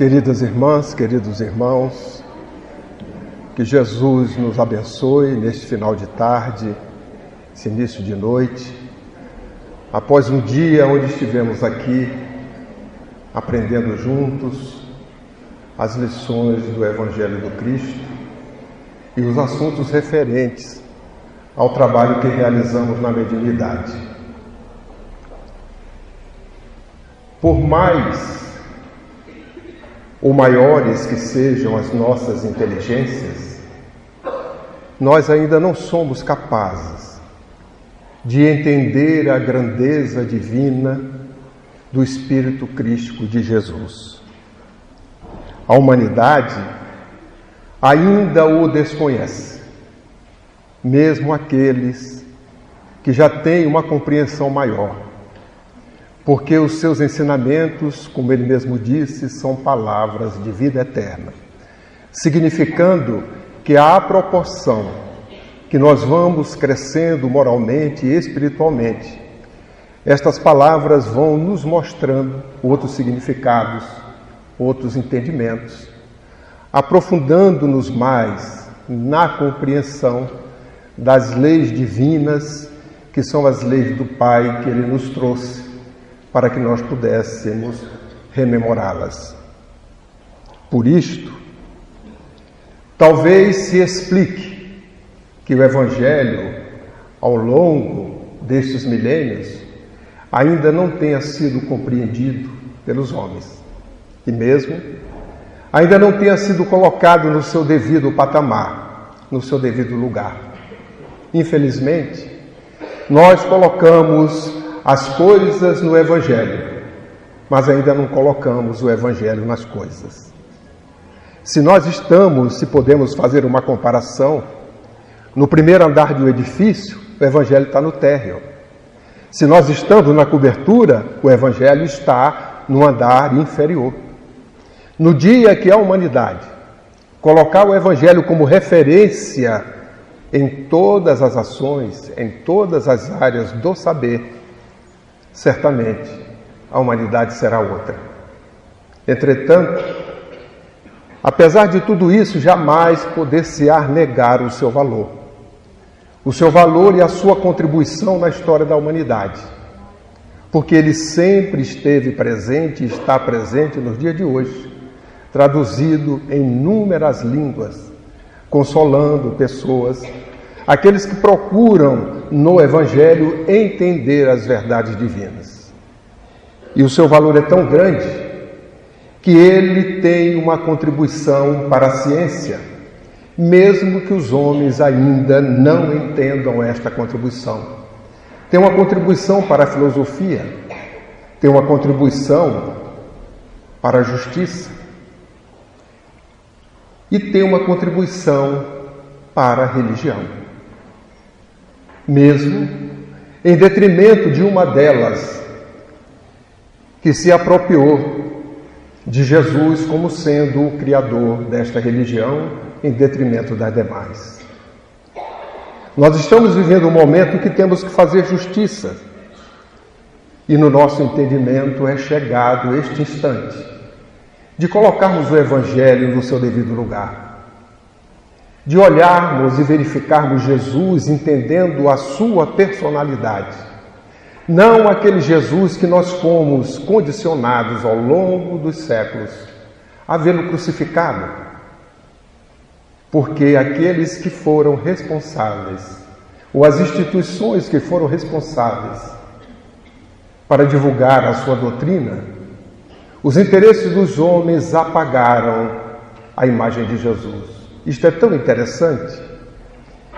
Queridas irmãs, queridos irmãos, que Jesus nos abençoe neste final de tarde, esse início de noite, após um dia onde estivemos aqui aprendendo juntos as lições do Evangelho do Cristo e os assuntos referentes ao trabalho que realizamos na mediunidade. Por mais ou maiores que sejam as nossas inteligências, nós ainda não somos capazes de entender a grandeza divina do Espírito Crístico de Jesus. A humanidade ainda o desconhece, mesmo aqueles que já têm uma compreensão maior, porque os seus ensinamentos, como ele mesmo disse, são palavras de vida eterna, significando que à proporção que nós vamos crescendo moralmente e espiritualmente, estas palavras vão nos mostrando outros significados, outros entendimentos, aprofundando-nos mais na compreensão das leis divinas, que são as leis do Pai que ele nos trouxe, para que nós pudéssemos rememorá-las. Por isto, talvez se explique que o Evangelho, ao longo destes milênios, ainda não tenha sido compreendido pelos homens, e mesmo ainda não tenha sido colocado no seu devido patamar, no seu devido lugar. Infelizmente, nós colocamos as coisas no Evangelho, mas ainda não colocamos o Evangelho nas coisas. Se podemos fazer uma comparação, no primeiro andar de um edifício, o Evangelho está no térreo. Se nós estamos na cobertura, o Evangelho está no andar inferior. No dia que a humanidade colocar o Evangelho como referência em todas as ações, em todas as áreas do saber, certamente a humanidade será outra. Entretanto, apesar de tudo isso, jamais poder-se-á negar o seu valor e a sua contribuição na história da humanidade, porque ele sempre esteve presente e está presente nos dias de hoje, traduzido em inúmeras línguas, consolando pessoas, aqueles que procuram no Evangelho entender as verdades divinas. E o seu valor é tão grande que ele tem uma contribuição para a ciência, mesmo que os homens ainda não entendam esta contribuição. Tem uma contribuição para a filosofia, tem uma contribuição para a justiça e tem uma contribuição para a religião. Mesmo em detrimento de uma delas, que se apropriou de Jesus como sendo o criador desta religião, em detrimento das demais. Nós estamos vivendo um momento em que temos que fazer justiça, e no nosso entendimento é chegado este instante de colocarmos o Evangelho no seu devido lugar, de olharmos e verificarmos Jesus entendendo a sua personalidade, não aquele Jesus que nós fomos condicionados ao longo dos séculos a vê-lo crucificado, porque aqueles que foram responsáveis, ou as instituições que foram responsáveis para divulgar a sua doutrina, os interesses dos homens apagaram a imagem de Jesus. Isto é tão interessante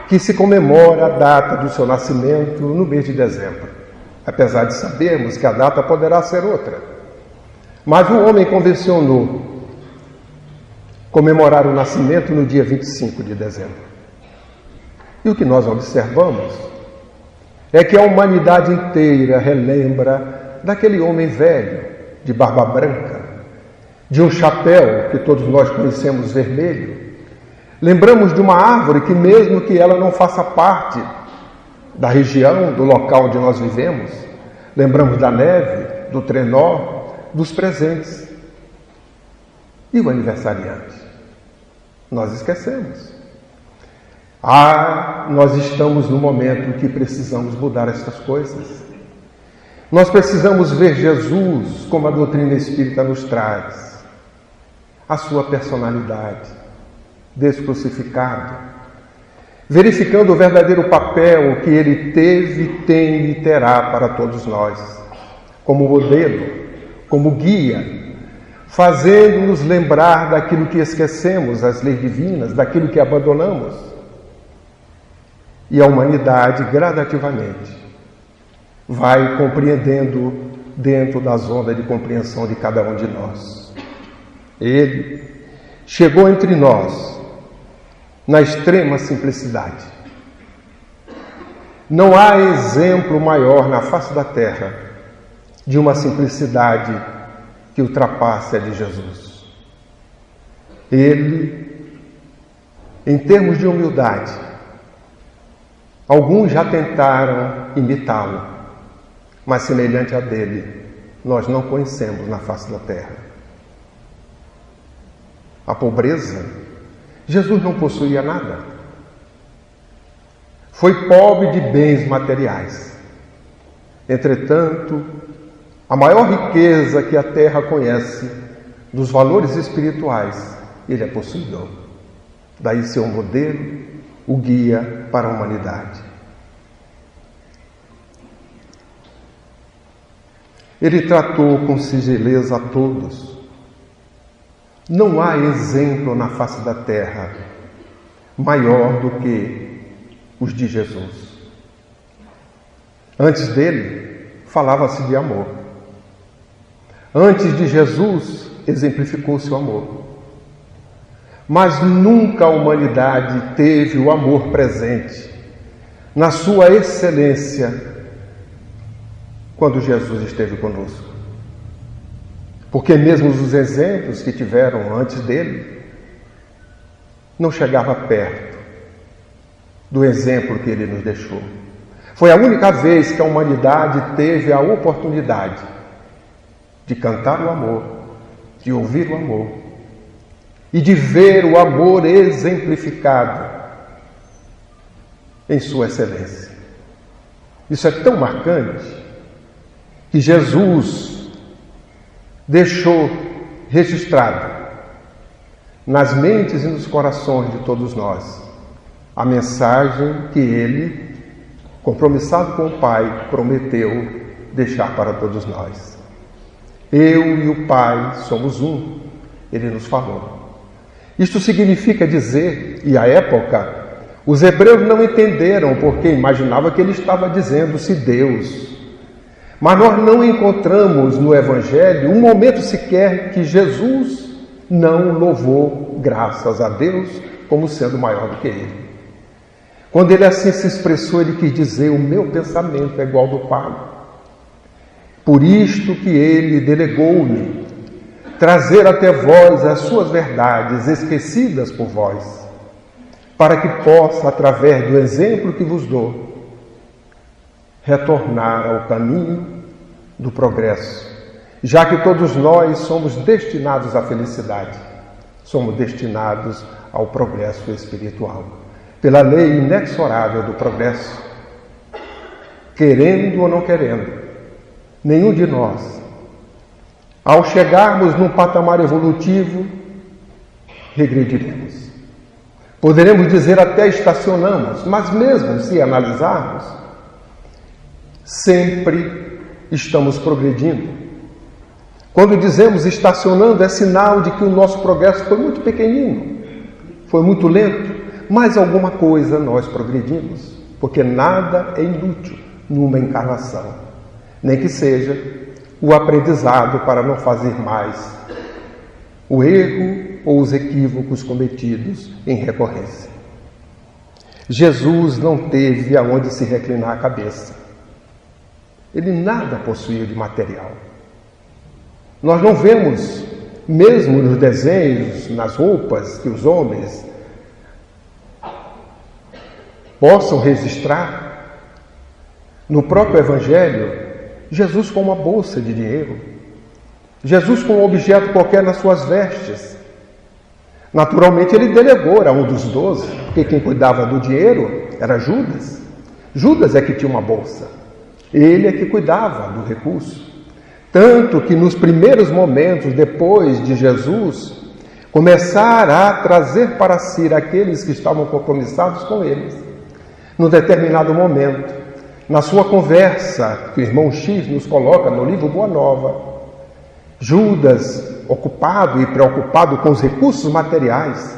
que se comemora a data do seu nascimento no mês de dezembro, apesar de sabermos que a data poderá ser outra. Mas o homem convencionou comemorar o nascimento no dia 25 de dezembro. E o que nós observamos é que a humanidade inteira relembra daquele homem velho, de barba branca, de um chapéu que todos nós conhecemos vermelho. Lembramos de uma árvore que, mesmo que ela não faça parte da região, do local onde nós vivemos, lembramos da neve, do trenó, dos presentes. E o aniversariante? Nós esquecemos. Nós estamos no momento que precisamos mudar estas coisas. Nós precisamos ver Jesus como a doutrina espírita nos traz. A sua personalidade, descrucificado, verificando o verdadeiro papel que ele teve, tem e terá para todos nós, como modelo, como guia, fazendo-nos lembrar daquilo que esquecemos, as leis divinas, daquilo que abandonamos. E a humanidade, gradativamente, vai compreendendo dentro da zona de compreensão de cada um de nós. Ele chegou entre nós na extrema simplicidade. Não há exemplo maior na face da terra de uma simplicidade que ultrapasse a de Jesus. Ele, em termos de humildade, alguns já tentaram imitá-lo, mas semelhante a dele, nós não conhecemos na face da terra. A pobreza, Jesus não possuía nada. Foi pobre de bens materiais. Entretanto, a maior riqueza que a terra conhece, dos valores espirituais, ele é possuidor. Daí seu modelo, o guia para a humanidade. Ele tratou com singeleza a todos. Não há exemplo na face da terra maior do que os de Jesus. Antes dele, falava-se de amor. Antes de Jesus, exemplificou-se o amor. Mas nunca a humanidade teve o amor presente, na sua excelência, quando Jesus esteve conosco. Porque mesmo os exemplos que tiveram antes dele, não chegava perto do exemplo que ele nos deixou. Foi a única vez que a humanidade teve a oportunidade de cantar o amor, de ouvir o amor e de ver o amor exemplificado em sua excelência. Isso é tão marcante que Jesus deixou registrado nas mentes e nos corações de todos nós a mensagem que ele, compromissado com o Pai, prometeu deixar para todos nós. Eu e o Pai somos um, ele nos falou. Isto significa dizer, e à época, os hebreus não entenderam porque imaginavam que ele estava dizendo-se Deus. Mas nós não encontramos no Evangelho um momento sequer que Jesus não louvou graças a Deus como sendo maior do que ele. Quando ele assim se expressou, ele quis dizer: o meu pensamento é igual ao do Pai. Por isto que ele delegou-me trazer até vós as suas verdades esquecidas por vós, para que possa, através do exemplo que vos dou, retornar ao caminho do progresso, já que todos nós somos destinados à felicidade, somos destinados ao progresso espiritual, pela lei inexorável do progresso. Querendo ou não querendo, nenhum de nós, ao chegarmos num patamar evolutivo, regrediremos. Poderemos dizer até estacionamos, mas mesmo se analisarmos, sempre estamos progredindo. Quando dizemos estacionando, é sinal de que o nosso progresso foi muito pequenino, foi muito lento, mas alguma coisa nós progredimos, porque nada é inútil numa encarnação, nem que seja o aprendizado para não fazer mais o erro ou os equívocos cometidos em recorrência. Jesus não teve aonde se reclinar a cabeça. Ele nada possuía de material. Nós não vemos, mesmo nos desenhos, nas roupas que os homens possam registrar, no próprio Evangelho, Jesus com uma bolsa de dinheiro, Jesus com um objeto qualquer nas suas vestes, Naturalmente, ele delegou a um dos 12, porque quem cuidava do dinheiro era Judas. Judas é que tinha uma bolsa. Ele é que cuidava do recurso. Tanto que nos primeiros momentos, depois de Jesus começar a trazer para si aqueles que estavam compromissados com eles, num determinado momento, na sua conversa, que o irmão X nos coloca no livro Boa Nova, Judas, ocupado e preocupado com os recursos materiais,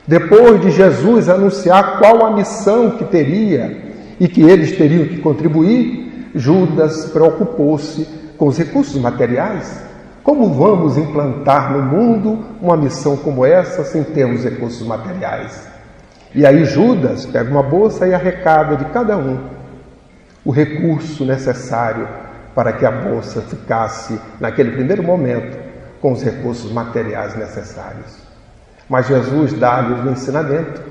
depois de Jesus anunciar qual a missão que teria e que eles teriam que contribuir, Judas preocupou-se com os recursos materiais. Como vamos implantar no mundo uma missão como essa sem termos recursos materiais? E aí Judas pega uma bolsa e arrecada de cada um o recurso necessário para que a bolsa ficasse, naquele primeiro momento, com os recursos materiais necessários. Mas Jesus dá-lhes o ensinamento,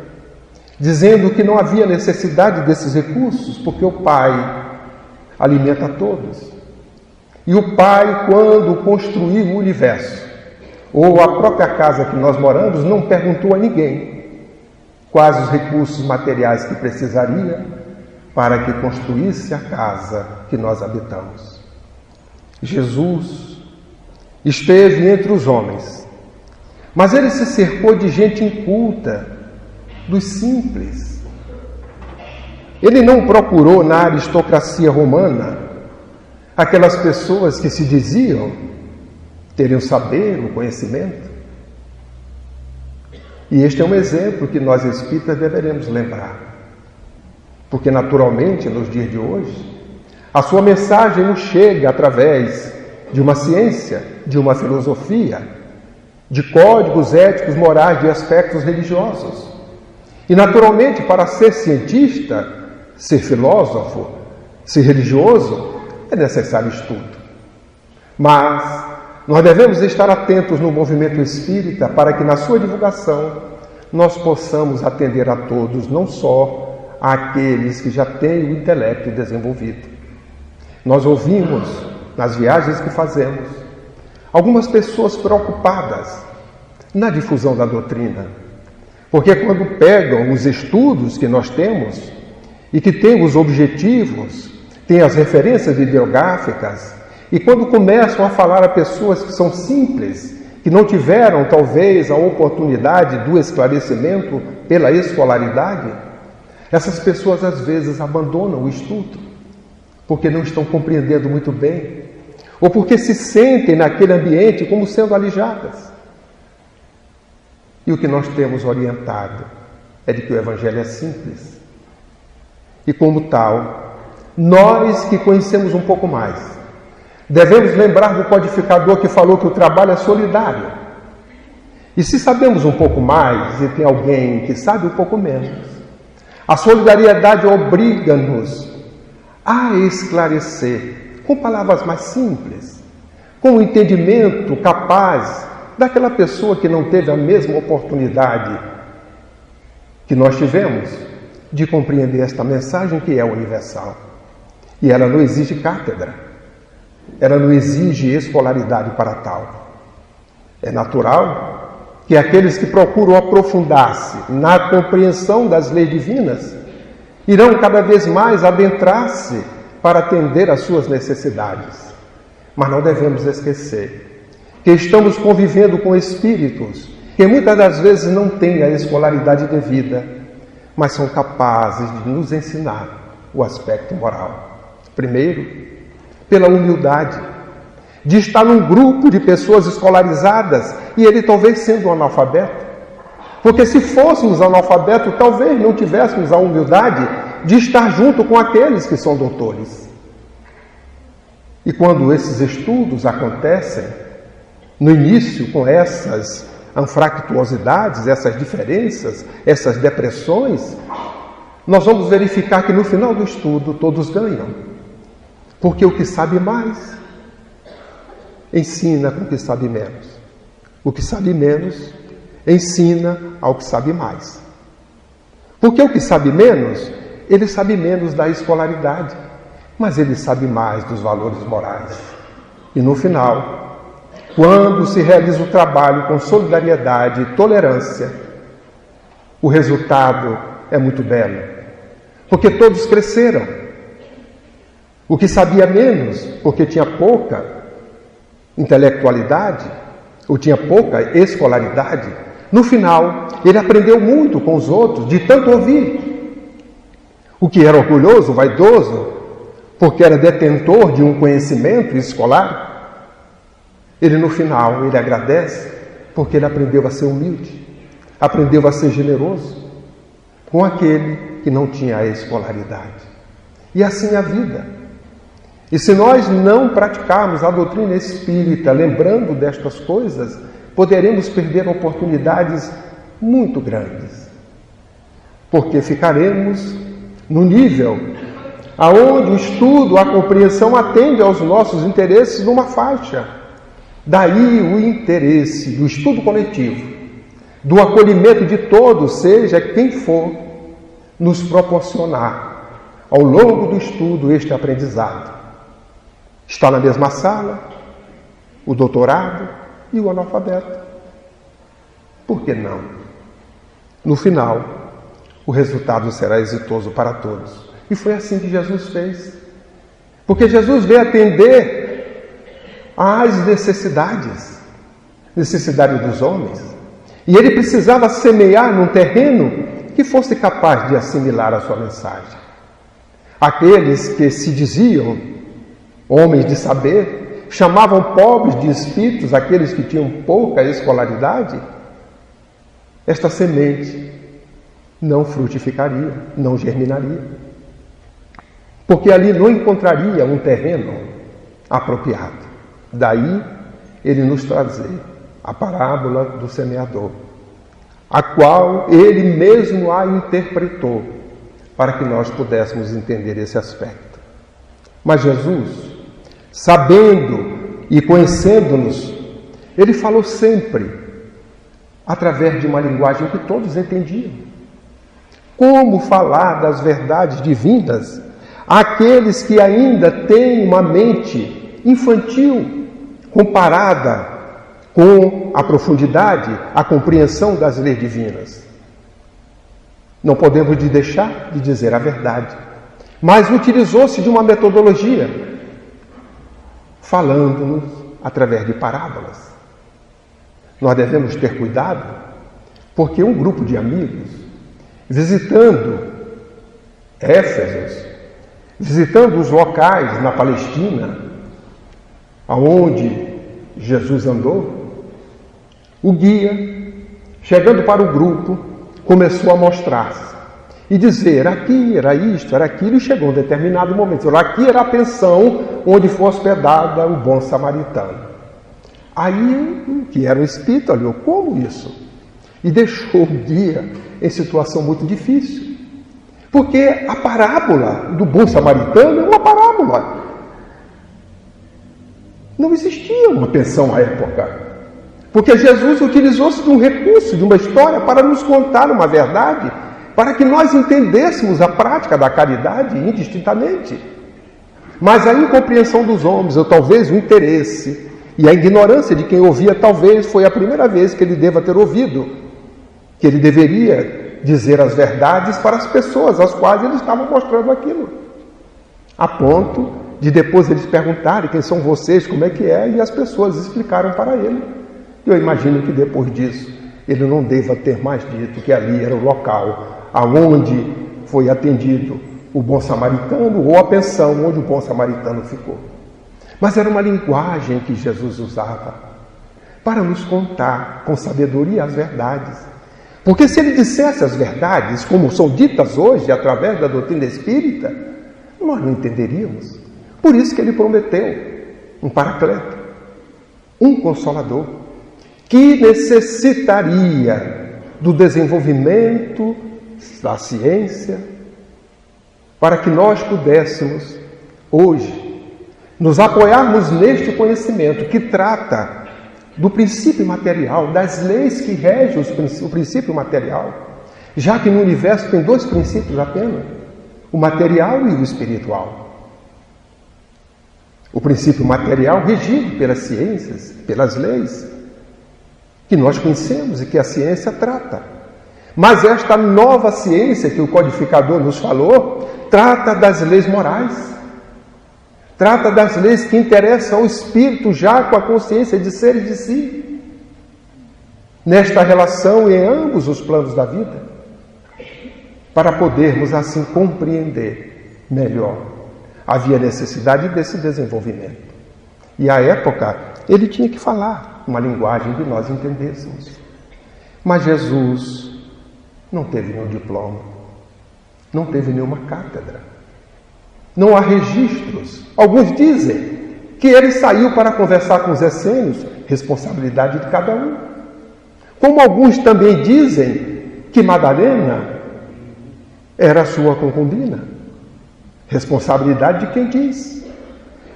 dizendo que não havia necessidade desses recursos, porque o Pai alimenta todos. E o Pai, quando construiu o universo, ou a própria casa que nós moramos, não perguntou a ninguém quais os recursos materiais que precisaria para que construísse a casa que nós habitamos. Jesus esteve entre os homens, mas ele se cercou de gente inculta, dos simples. Ele não procurou na aristocracia romana aquelas pessoas que se diziam terem o saber, o conhecimento. E este é um exemplo que nós espíritas deveremos lembrar. Porque, naturalmente, nos dias de hoje, a sua mensagem nos chega através de uma ciência, de uma filosofia, de códigos éticos, morais, de aspectos religiosos. E, naturalmente, para ser cientista, ser filósofo, ser religioso, é necessário estudo. Mas nós devemos estar atentos no movimento espírita para que, na sua divulgação, nós possamos atender a todos, não só àqueles que já têm o intelecto desenvolvido. Nós ouvimos, nas viagens que fazemos, algumas pessoas preocupadas na difusão da doutrina, porque quando pegam os estudos que nós temos e que têm os objetivos, têm as referências bibliográficas, e quando começam a falar a pessoas que são simples, que não tiveram talvez a oportunidade do esclarecimento pela escolaridade, essas pessoas às vezes abandonam o estudo, porque não estão compreendendo muito bem, ou porque se sentem naquele ambiente como sendo alijadas. E o que nós temos orientado é de que o Evangelho é simples. E como tal, nós que conhecemos um pouco mais, devemos lembrar do codificador que falou que o trabalho é solidário. E se sabemos um pouco mais e tem alguém que sabe um pouco menos, a solidariedade obriga-nos a esclarecer com palavras mais simples, com o entendimento capaz daquela pessoa que não teve a mesma oportunidade que nós tivemos de compreender esta mensagem que é universal. E ela não exige cátedra, ela não exige escolaridade para tal. É natural que aqueles que procuram aprofundar-se na compreensão das leis divinas irão cada vez mais adentrar-se para atender às suas necessidades. Mas não devemos esquecer que estamos convivendo com espíritos que muitas das vezes não têm a escolaridade devida, mas são capazes de nos ensinar o aspecto moral. Primeiro, pela humildade, de estar num grupo de pessoas escolarizadas e ele talvez sendo um analfabeto. Porque se fôssemos analfabetos, talvez não tivéssemos a humildade de estar junto com aqueles que são doutores. E quando esses estudos acontecem, no início com essas anfractuosidades, essas diferenças, essas depressões, nós vamos verificar que no final do estudo todos ganham. Porque o que sabe mais ensina com o que sabe menos. O que sabe menos ensina ao que sabe mais. Porque o que sabe menos, ele sabe menos da escolaridade, mas ele sabe mais dos valores morais. E no final, Quando se realiza o trabalho com solidariedade e tolerância, o resultado é muito belo, porque todos cresceram. O que sabia menos, porque tinha pouca intelectualidade, ou tinha pouca escolaridade, no final ele aprendeu muito com os outros, de tanto ouvir. O que era orgulhoso, vaidoso, porque era detentor de um conhecimento escolar, ele no final, ele agradece, porque ele aprendeu a ser humilde, aprendeu a ser generoso com aquele que não tinha a escolaridade. E assim a vida. E se nós não praticarmos a doutrina espírita, lembrando destas coisas, poderemos perder oportunidades muito grandes. Porque ficaremos no nível aonde o estudo, a compreensão atende aos nossos interesses numa faixa. Daí o interesse do estudo coletivo, do acolhimento de todos, seja quem for, nos proporcionar, ao longo do estudo, este aprendizado. Está na mesma sala, o doutorado e o analfabeto. Por que não? No final, o resultado será exitoso para todos. E foi assim que Jesus fez. Porque Jesus veio atender às necessidades dos homens. E ele precisava semear num terreno que fosse capaz de assimilar a sua mensagem. Aqueles que se diziam homens de saber, chamavam pobres de espíritos aqueles que tinham pouca escolaridade, esta semente não frutificaria, não germinaria. Porque ali não encontraria um terreno apropriado. Daí ele nos trazer a parábola do semeador, a qual ele mesmo a interpretou, para que nós pudéssemos entender esse aspecto. Mas Jesus, sabendo e conhecendo-nos, ele falou sempre através de uma linguagem que todos entendiam. Como falar das verdades divinas àqueles que ainda têm uma mente infantil comparada com a profundidade, a compreensão das leis divinas? Não podemos deixar de dizer a verdade, mas utilizou-se de uma metodologia, falando-nos através de parábolas. Nós devemos ter cuidado, porque um grupo de amigos, visitando Éfeso, visitando os locais na Palestina, aonde Jesus andou, o guia, chegando para o grupo, começou a mostrar-se e dizer, aqui era isto, era aquilo, e chegou um determinado momento, aqui era a pensão onde foi hospedada o bom samaritano. Aí, que era um espírito, olhou, como isso? E deixou o guia em situação muito difícil, porque a parábola do bom samaritano é uma parábola. Não existia uma pensão à época, porque Jesus utilizou-se de um recurso, de uma história, para nos contar uma verdade, para que nós entendêssemos a prática da caridade indistintamente. Mas a incompreensão dos homens, ou talvez o interesse e a ignorância de quem ouvia, talvez foi a primeira vez que ele deva ter ouvido, que ele deveria dizer as verdades para as pessoas às quais ele estava mostrando aquilo. A ponto de depois eles perguntarem quem são vocês, como é que é, e as pessoas explicaram para ele. Eu imagino que depois disso ele não deva ter mais dito que ali era o local aonde foi atendido o bom samaritano, ou a pensão onde o bom samaritano ficou. Mas era uma linguagem que Jesus usava para nos contar com sabedoria as verdades. Porque se ele dissesse as verdades, como são ditas hoje através da doutrina espírita, nós não entenderíamos. Por isso que ele prometeu um paracleto, um consolador, que necessitaria do desenvolvimento da ciência, para que nós pudéssemos, hoje, nos apoiarmos neste conhecimento que trata do princípio material, das leis que regem o princípio material, já que no universo tem dois princípios apenas, o material e o espiritual. O princípio material regido pelas ciências, pelas leis, que nós conhecemos e que a ciência trata. Mas esta nova ciência que o codificador nos falou, trata das leis morais. Trata das leis que interessam ao espírito já com a consciência de ser e de si. Nesta relação em ambos os planos da vida, para podermos assim compreender melhor, havia necessidade desse desenvolvimento. E à época, ele tinha que falar uma linguagem que nós entendêssemos. Mas Jesus não teve nenhum diploma, não teve nenhuma cátedra. Não há registros. Alguns dizem que ele saiu para conversar com os essênios, responsabilidade de cada um. Como alguns também dizem que Madalena era sua concubina, responsabilidade de quem diz.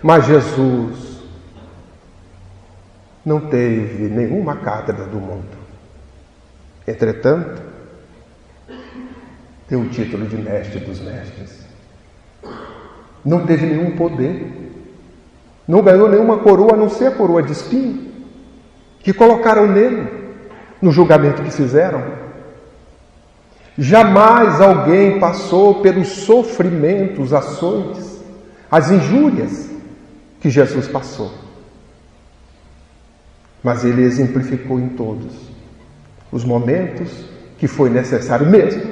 Mas Jesus não teve nenhuma cátedra do mundo. Entretanto, tem o título de mestre dos mestres. Não teve nenhum poder. Não ganhou nenhuma coroa, a não ser a coroa de espinho, que colocaram nele, no julgamento que fizeram. Jamais alguém passou pelos sofrimentos, açoites, as injúrias que Jesus passou. Mas ele exemplificou em todos os momentos que foi necessário mesmo.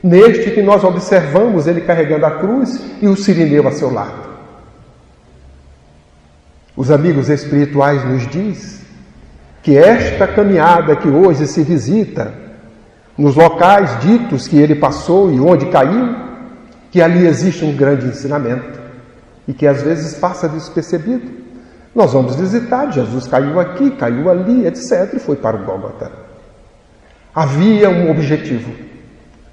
Neste que nós observamos ele carregando a cruz e o sirineu a seu lado. Os amigos espirituais nos diz que esta caminhada que hoje se visita, nos locais ditos que ele passou e onde caiu, que ali existe um grande ensinamento e que às vezes passa despercebido. Nós vamos visitar, Jesus caiu aqui, caiu ali, etc. e foi para o Gólgota. Havia um objetivo: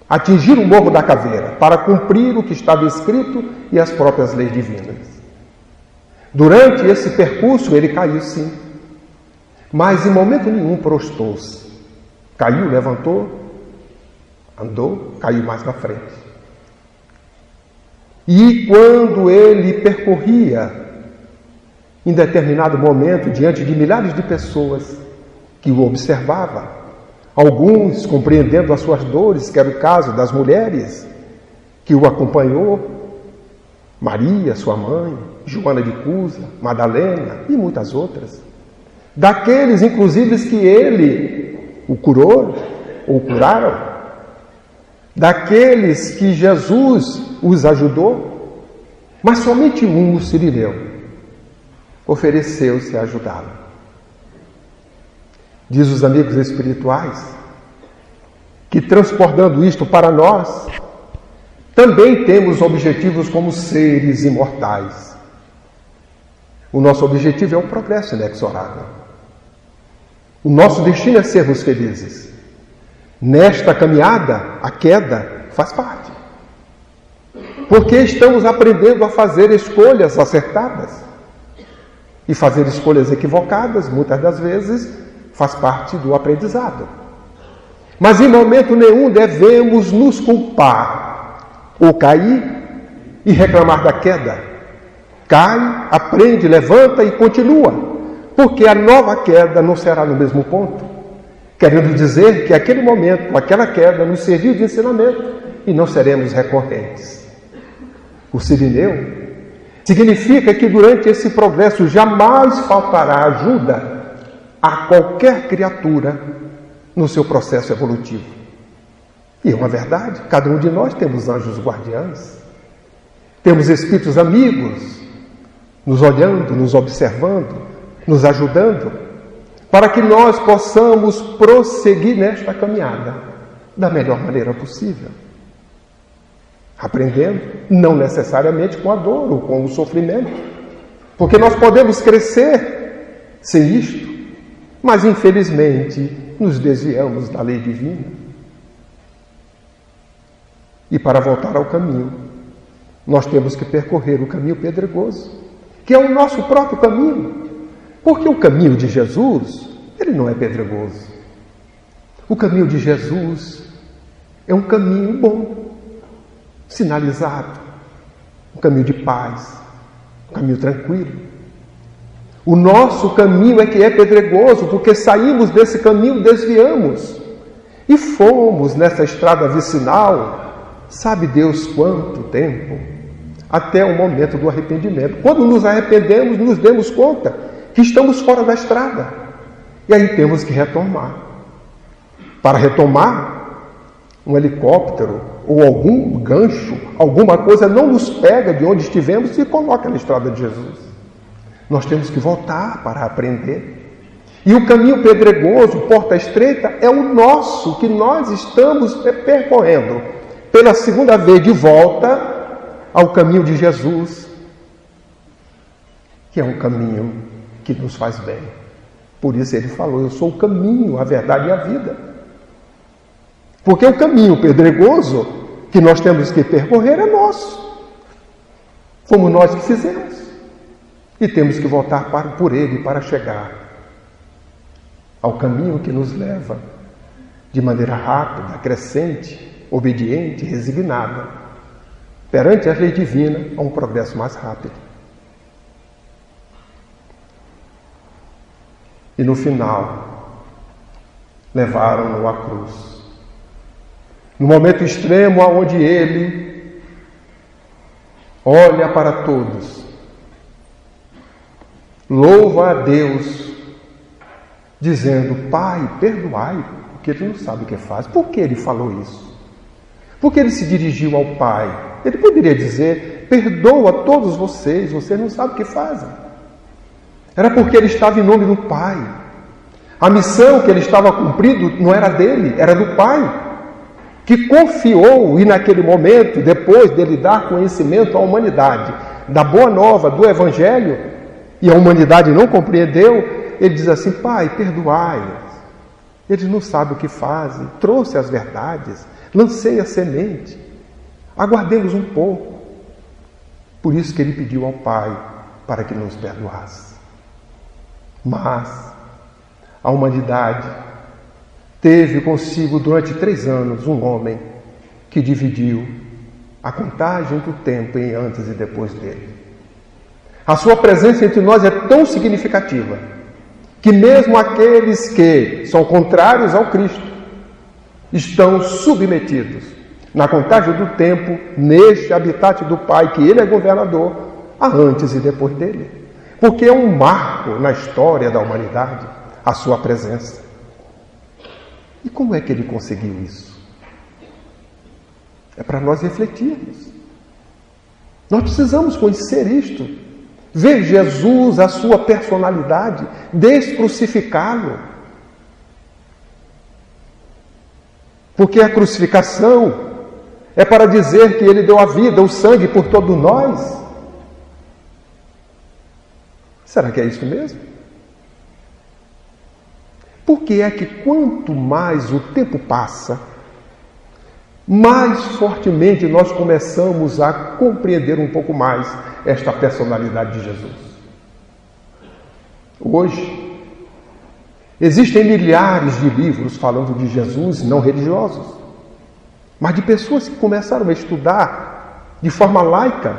atingir o Morro da Caveira, para cumprir o que estava escrito e as próprias leis divinas. Durante esse percurso ele caiu sim, mas em momento nenhum prostrou-se. Caiu, levantou, andou, caiu mais na frente. E quando ele percorria, em determinado momento, diante de milhares de pessoas que o observavam, alguns compreendendo as suas dores, que era o caso das mulheres que o acompanhou, Maria, sua mãe, Joana de Cusa, Madalena e muitas outras. Daqueles, inclusive, que ele o curou ou curaram, daqueles que Jesus os ajudou, mas somente um, o sirineu, ofereceu-se a ajudá-lo. Diz os amigos espirituais que, transportando isto para nós, também temos objetivos como seres imortais. O nosso objetivo é o progresso inexorável. O nosso destino é sermos felizes. Nesta caminhada, a queda faz parte. Porque estamos aprendendo a fazer escolhas acertadas. E fazer escolhas equivocadas, muitas das vezes, faz parte do aprendizado. Mas em momento nenhum devemos nos culpar ou cair e reclamar da queda. Cai, aprende, levanta e continua, porque a nova queda não será no mesmo ponto. Querendo dizer que aquele momento, aquela queda nos serviu de ensinamento e não seremos recorrentes. O sirineu significa que durante esse progresso jamais faltará ajuda a qualquer criatura no seu processo evolutivo. E é uma verdade, cada um de nós temos anjos guardiães, temos espíritos amigos, nos olhando, nos observando, nos ajudando, para que nós possamos prosseguir nesta caminhada da melhor maneira possível. Aprendendo, não necessariamente com a dor ou com o sofrimento, porque nós podemos crescer sem isto, mas infelizmente nos desviamos da lei divina. E para voltar ao caminho, nós temos que percorrer o caminho pedregoso, que é o nosso próprio caminho, porque o caminho de Jesus, ele não é pedregoso. O caminho de Jesus é um caminho bom, sinalizado, um caminho de paz, um caminho tranquilo. O nosso caminho é que é pedregoso, porque saímos desse caminho, desviamos e fomos nessa estrada vicinal, sabe Deus quanto tempo, até o momento do arrependimento. Quando nos arrependemos, nos demos conta que estamos fora da estrada e aí temos que retomar. Para retomar, um helicóptero ou algum gancho, alguma coisa não nos pega de onde estivemos e coloca na estrada de Jesus. Nós temos que voltar para aprender. E o caminho pedregoso, porta estreita, é o nosso, que nós estamos percorrendo pela segunda vez de volta ao caminho de Jesus, que é um caminho que nos faz bem. Por isso ele falou, eu sou o caminho, a verdade e a vida. Porque o caminho pedregoso que nós temos que percorrer é nosso. Fomos nós que fizemos. E temos que voltar por ele para chegar ao caminho que nos leva de maneira rápida, crescente, obediente, resignada, perante a lei divina, a um progresso mais rápido. E no final, levaram-no à cruz. No momento extremo onde ele olha para todos, louva a Deus, dizendo, Pai, perdoai, porque ele não sabe o que faz. Por que ele falou isso? Porque ele se dirigiu ao Pai. Ele poderia dizer, perdoa todos vocês não sabem o que fazem. Era porque ele estava em nome do Pai. A missão que ele estava cumprindo não era dele, era do Pai, que confiou, e naquele momento, depois dele dar conhecimento à humanidade da boa nova, do Evangelho, e a humanidade não compreendeu, ele diz assim, Pai, perdoai-os. Eles não sabem o que fazem. Trouxe as verdades, lancei a semente. Aguardemos um pouco. Por isso que ele pediu ao Pai para que nos perdoasse. Mas a humanidade teve consigo durante 3 anos um homem que dividiu a contagem do tempo em antes e depois dele. A sua presença entre nós é tão significativa que mesmo aqueles que são contrários ao Cristo estão submetidos na contagem do tempo, neste habitat do Pai, que Ele é governador, a antes e depois dele. Porque é um marco na história da humanidade, a sua presença. E como é que Ele conseguiu isso? É para nós refletirmos. Nós precisamos conhecer isto. Ver Jesus, a sua personalidade, descrucificá-lo. Porque a crucificação é para dizer que ele deu a vida, o sangue por todos nós. Será que é isso mesmo? Por que é que quanto mais o tempo passa, mais fortemente nós começamos a compreender um pouco mais esta personalidade de Jesus? Hoje, existem milhares de livros falando de Jesus, não religiosos, mas de pessoas que começaram a estudar de forma laica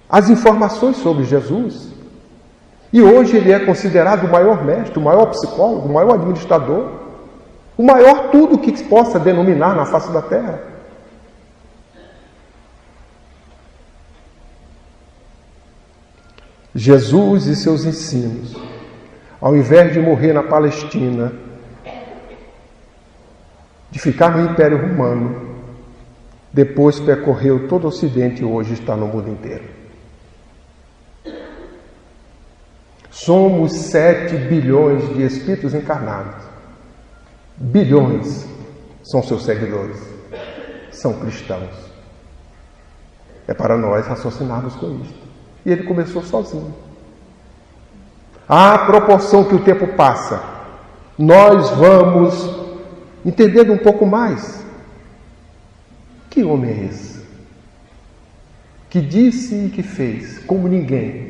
as informações sobre Jesus. E hoje ele é considerado o maior mestre, o maior psicólogo, o maior administrador, o maior tudo que se possa denominar na face da terra. Jesus e seus ensinos, ao invés de morrer na Palestina, de ficar no Império Romano, depois percorreu todo o Ocidente e hoje está no mundo inteiro. Somos 7 bilhões de espíritos encarnados. Bilhões são seus seguidores, são cristãos. É para nós raciocinarmos com isto. E ele começou sozinho. À proporção que o tempo passa, nós vamos entendendo um pouco mais. Que homem é esse? Que disse e que fez, como ninguém.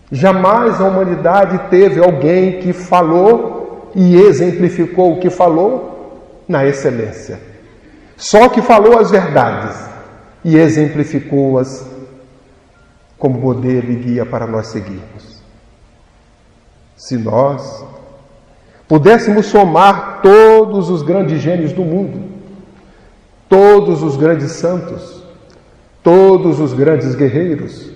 Jamais a humanidade teve alguém que falou e exemplificou o que falou na excelência. Só que falou as verdades e exemplificou-as como modelo e guia para nós seguirmos. Se nós pudéssemos somar todos os grandes gênios do mundo, todos os grandes santos, todos os grandes guerreiros,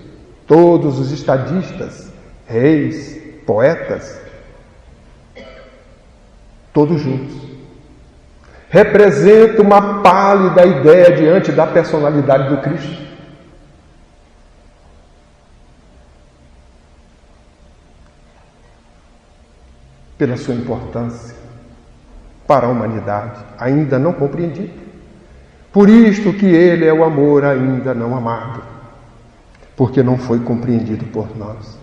todos os estadistas, reis, poetas, todos juntos, representa uma pálida ideia diante da personalidade do Cristo. Pela sua importância para a humanidade, ainda não compreendida. Por isto que ele é o amor ainda não amado, porque não foi compreendido por nós.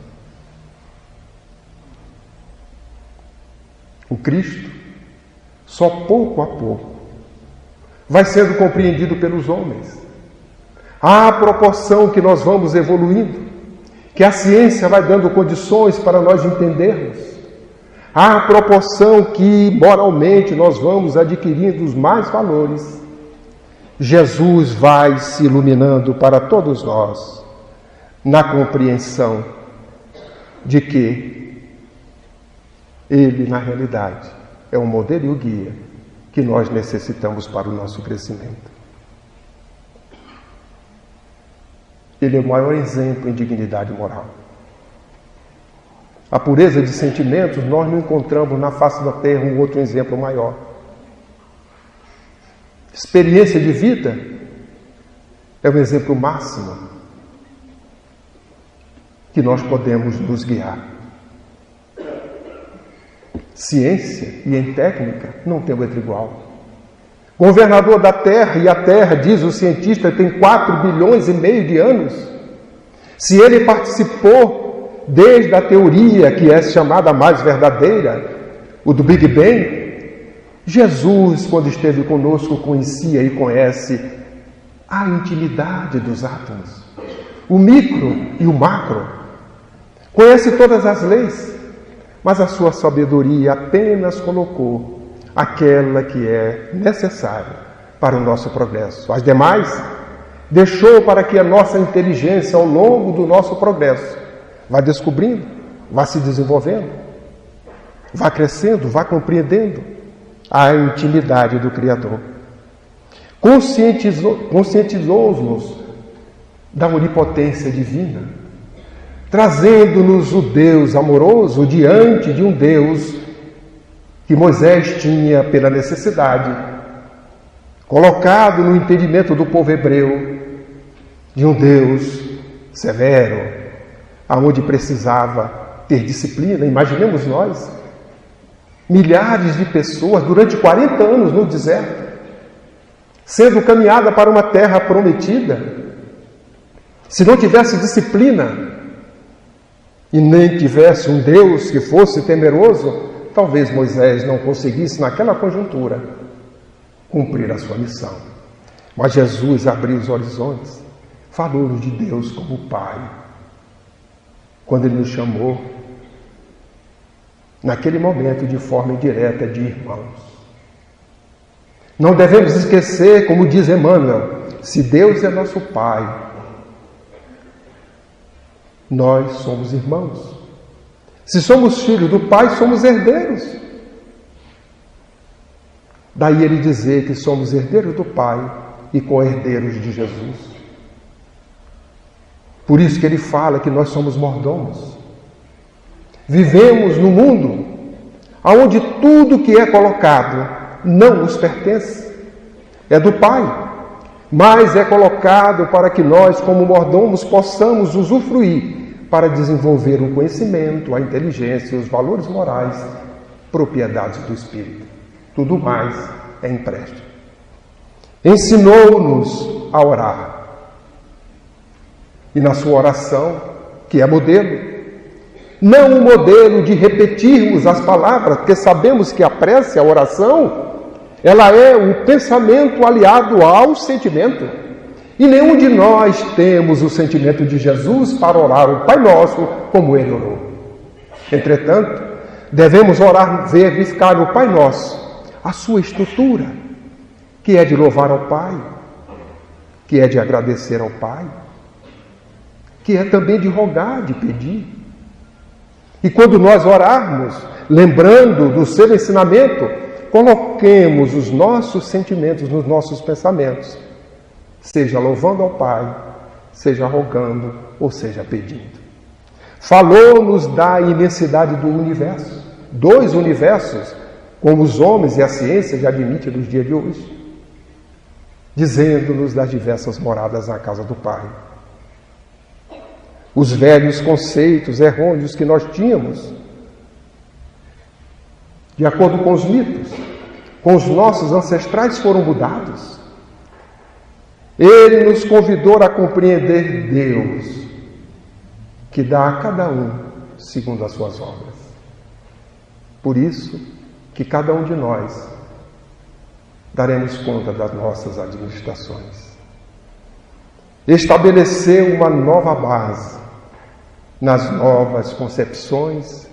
O Cristo, só pouco a pouco, vai sendo compreendido pelos homens. À proporção que nós vamos evoluindo, que a ciência vai dando condições para nós entendermos, à proporção que moralmente nós vamos adquirindo os mais valores, Jesus vai se iluminando para todos nós na compreensão de que Ele, na realidade, é o modelo e o guia que nós necessitamos para o nosso crescimento. Ele é o maior exemplo em dignidade moral. A pureza de sentimentos, nós não encontramos na face da terra um outro exemplo maior. Experiência de vida é o exemplo máximo que nós podemos nos guiar. Ciência e em técnica não tem outro igual. Governador da Terra, e a Terra, diz o cientista, tem 4,5 bilhões de anos. Se ele participou desde a teoria que é chamada mais verdadeira, o do Big Bang, Jesus, quando esteve conosco, conhecia e conhece a intimidade dos átomos, o micro e o macro. Conhece todas as leis, mas a sua sabedoria apenas colocou aquela que é necessária para o nosso progresso. As demais, deixou para que a nossa inteligência, ao longo do nosso progresso, vá descobrindo, vá se desenvolvendo, vá crescendo, vá compreendendo a intimidade do Criador. Conscientizou-nos da onipotência divina, trazendo-nos o Deus amoroso diante de um Deus que Moisés tinha, pela necessidade, colocado no entendimento do povo hebreu, de um Deus severo, aonde precisava ter disciplina. Imaginemos nós, milhares de pessoas durante 40 anos no deserto, sendo caminhada para uma terra prometida. Se não tivesse disciplina e nem tivesse um Deus que fosse temeroso, talvez Moisés não conseguisse, naquela conjuntura, cumprir a sua missão. Mas Jesus abriu os horizontes, falou-nos de Deus como Pai, quando Ele nos chamou, naquele momento, de forma indireta, de irmãos. Não devemos esquecer, como diz Emmanuel, se Deus é nosso Pai, nós somos irmãos. Se somos filhos do Pai, somos herdeiros. Daí ele dizer que somos herdeiros do Pai e co-herdeiros de Jesus. Por isso que ele fala que nós somos mordomos. Vivemos no mundo onde tudo que é colocado não nos pertence. É do Pai, mas é colocado para que nós, como mordomos, possamos usufruir para desenvolver o conhecimento, a inteligência, os valores morais, propriedades do Espírito. Tudo mais é empréstimo. Ensinou-nos a orar. E na sua oração, que é modelo, não um modelo de repetirmos as palavras, porque sabemos que a prece, a oração, ela é um pensamento aliado ao sentimento. E nenhum de nós temos o sentimento de Jesus para orar o Pai Nosso como Ele orou. Entretanto, devemos orar, verificar no Pai Nosso a sua estrutura, que é de louvar ao Pai, que é de agradecer ao Pai, que é também de rogar, de pedir. E quando nós orarmos, lembrando do seu ensinamento, coloquemos os nossos sentimentos nos nossos pensamentos, seja louvando ao Pai, seja rogando ou seja pedindo. Falou-nos da imensidade do universo, 2 universos, como os homens e a ciência já admitem nos dias de hoje, dizendo-nos das diversas moradas na casa do Pai. Os velhos conceitos errôneos que nós tínhamos, de acordo com os mitos, com os nossos ancestrais, foram mudados. Ele nos convidou a compreender Deus, que dá a cada um segundo as suas obras. Por isso que cada um de nós daremos conta das nossas administrações. Estabeleceu uma nova base nas novas concepções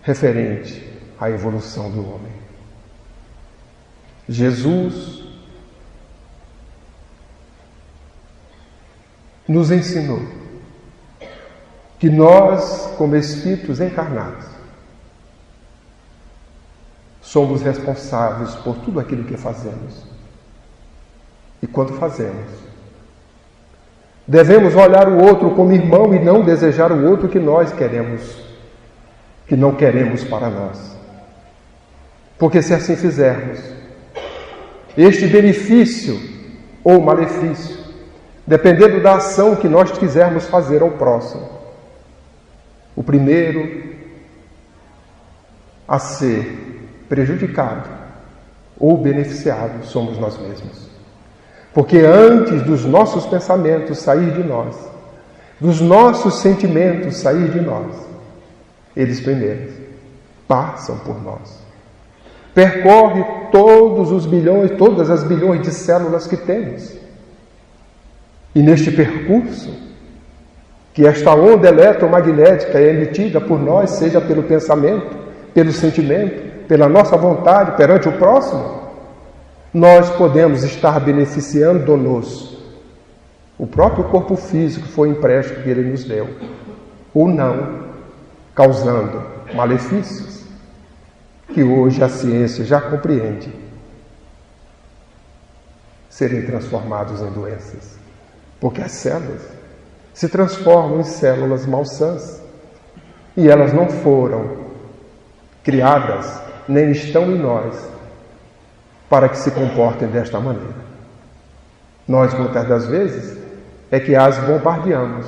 referente à evolução do homem. Jesus nos ensinou que nós, como espíritos encarnados, somos responsáveis por tudo aquilo que fazemos. E quando fazemos, devemos olhar o outro como irmão e não desejar o outro que nós queremos, que não queremos para nós. Porque se assim fizermos, este benefício ou malefício, dependendo da ação que nós quisermos fazer ao próximo, o primeiro a ser prejudicado ou beneficiado somos nós mesmos. Porque antes dos nossos pensamentos sair de nós, dos nossos sentimentos sair de nós, eles primeiro passam por nós. Percorre todas as bilhões de células que temos. E neste percurso, que esta onda eletromagnética é emitida por nós, seja pelo pensamento, pelo sentimento, pela nossa vontade perante o próximo, nós podemos estar beneficiando-nos. O próprio corpo físico foi um empréstimo que Ele nos deu, ou não, causando malefícios, que hoje a ciência já compreende, serem transformados em doenças. Porque as células se transformam em células malsãs, e elas não foram criadas, nem estão em nós, para que se comportem desta maneira. Nós, muitas das vezes, é que as bombardeamos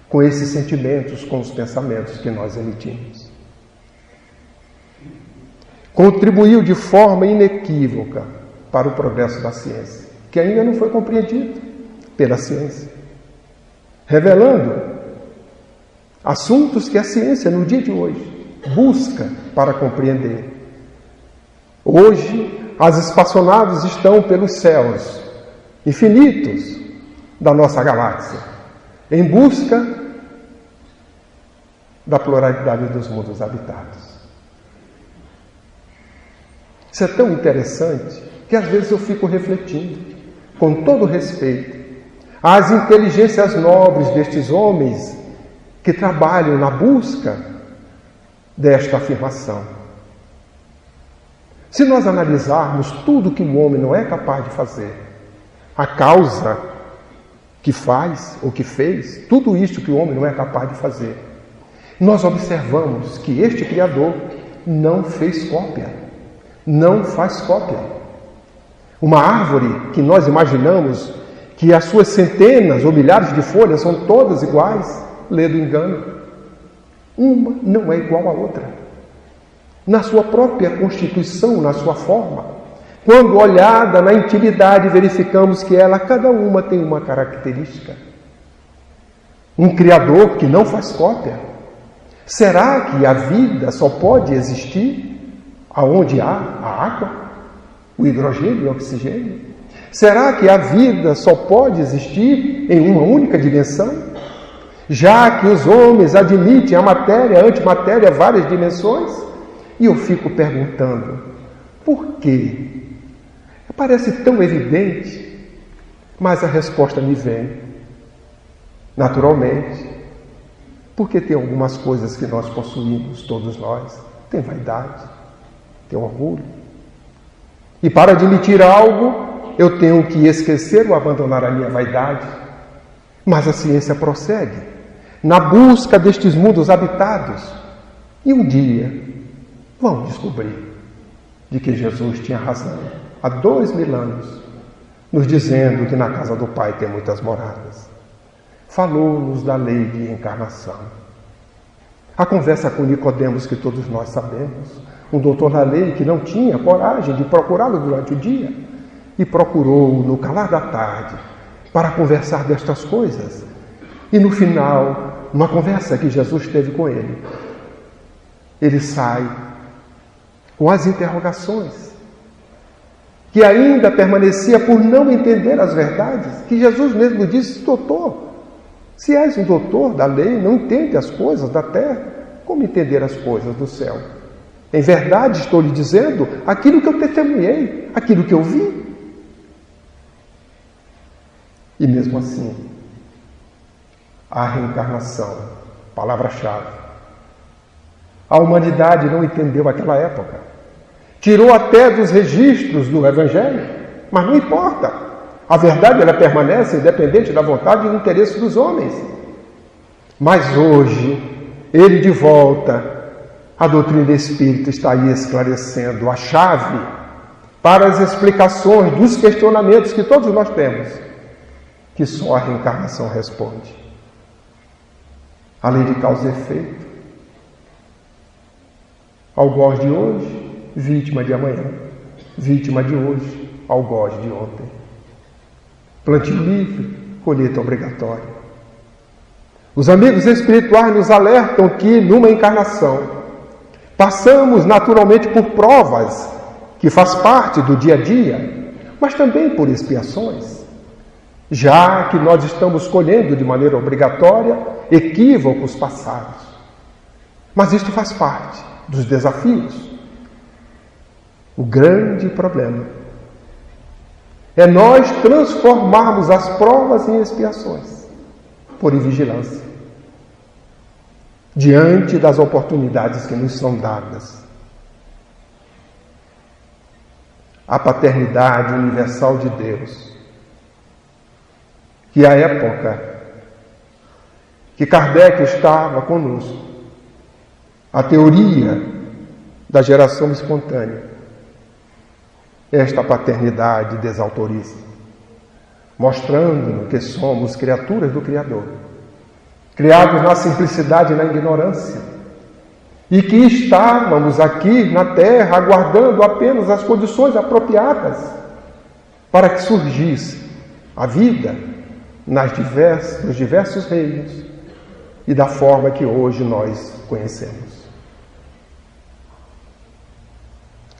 com esses sentimentos, com os pensamentos que nós emitimos. Contribuiu de forma inequívoca para o progresso da ciência, que ainda não foi compreendido pela ciência, revelando assuntos que a ciência, no dia de hoje, busca para compreender. Hoje, as espaçonaves estão pelos céus infinitos da nossa galáxia, em busca da pluralidade dos mundos habitados. Isso é tão interessante que às vezes eu fico refletindo, com todo respeito, às inteligências nobres destes homens que trabalham na busca desta afirmação. Se nós analisarmos tudo que o homem não é capaz de fazer, a causa que faz ou que fez, tudo isso que o homem não é capaz de fazer, nós observamos que este Criador não fez cópia, não faz cópia. Uma árvore que nós imaginamos que as suas centenas ou milhares de folhas são todas iguais, lê do engano. Uma não é igual à outra. Na sua própria constituição, na sua forma. Quando olhada na intimidade, verificamos que ela, cada uma, tem uma característica. Um Criador que não faz cópia. Será que a vida só pode existir aonde há a água, o hidrogênio e o oxigênio? Será que a vida só pode existir em uma única dimensão? Já que os homens admitem a matéria, a antimatéria, várias dimensões? E eu fico perguntando, por quê? Parece tão evidente Mas a resposta me vem naturalmente, porque tem algumas coisas que nós possuímos, todos nós. Tem vaidade, tem orgulho. E para admitir algo, eu tenho que esquecer ou abandonar a minha vaidade. Mas a ciência prossegue na busca destes mundos habitados. E um dia vão descobrir de que Jesus tinha razão, há 2000 anos, nos dizendo que na casa do Pai tem muitas moradas. Falou-nos da lei de encarnação. A conversa com Nicodemos, que todos nós sabemos, um doutor da lei que não tinha coragem de procurá-lo durante o dia, e procurou no calar da tarde para conversar destas coisas. E no final, numa conversa que Jesus teve com ele sai com as interrogações, que ainda permanecia por não entender as verdades, que Jesus mesmo disse: doutor, se és um doutor da lei, não entende as coisas da terra, como entender as coisas do céu? Em verdade estou lhe dizendo aquilo que eu testemunhei, aquilo que eu vi. E mesmo assim, a reencarnação, palavra-chave. A humanidade não entendeu aquela época. Tirou até dos registros do Evangelho, mas não importa. A verdade, ela permanece independente da vontade e do interesse dos homens. Mas hoje, ele de volta, a doutrina espírita está aí esclarecendo a chave para as explicações dos questionamentos que todos nós temos, que só a reencarnação responde. A lei de causa e efeito. Algoz de hoje, vítima de amanhã. Vítima de hoje, algoz de ontem. Plantio livre, colheita obrigatória. Os amigos espirituais nos alertam que, numa encarnação, passamos naturalmente por provas, que faz parte do dia a dia, mas também por expiações, já que nós estamos colhendo de maneira obrigatória equívocos passados. Mas isto faz parte dos desafios. O grande problema é nós transformarmos as provas em expiações, por invigilância, diante das oportunidades que nos são dadas. A paternidade universal de Deus, que a época que Kardec estava conosco, a teoria da geração espontânea, esta paternidade desautoriza, mostrando que somos criaturas do Criador, criados na simplicidade e na ignorância, e que estávamos aqui na Terra aguardando apenas as condições apropriadas para que surgisse a vida nos diversos reinos e da forma que hoje nós conhecemos.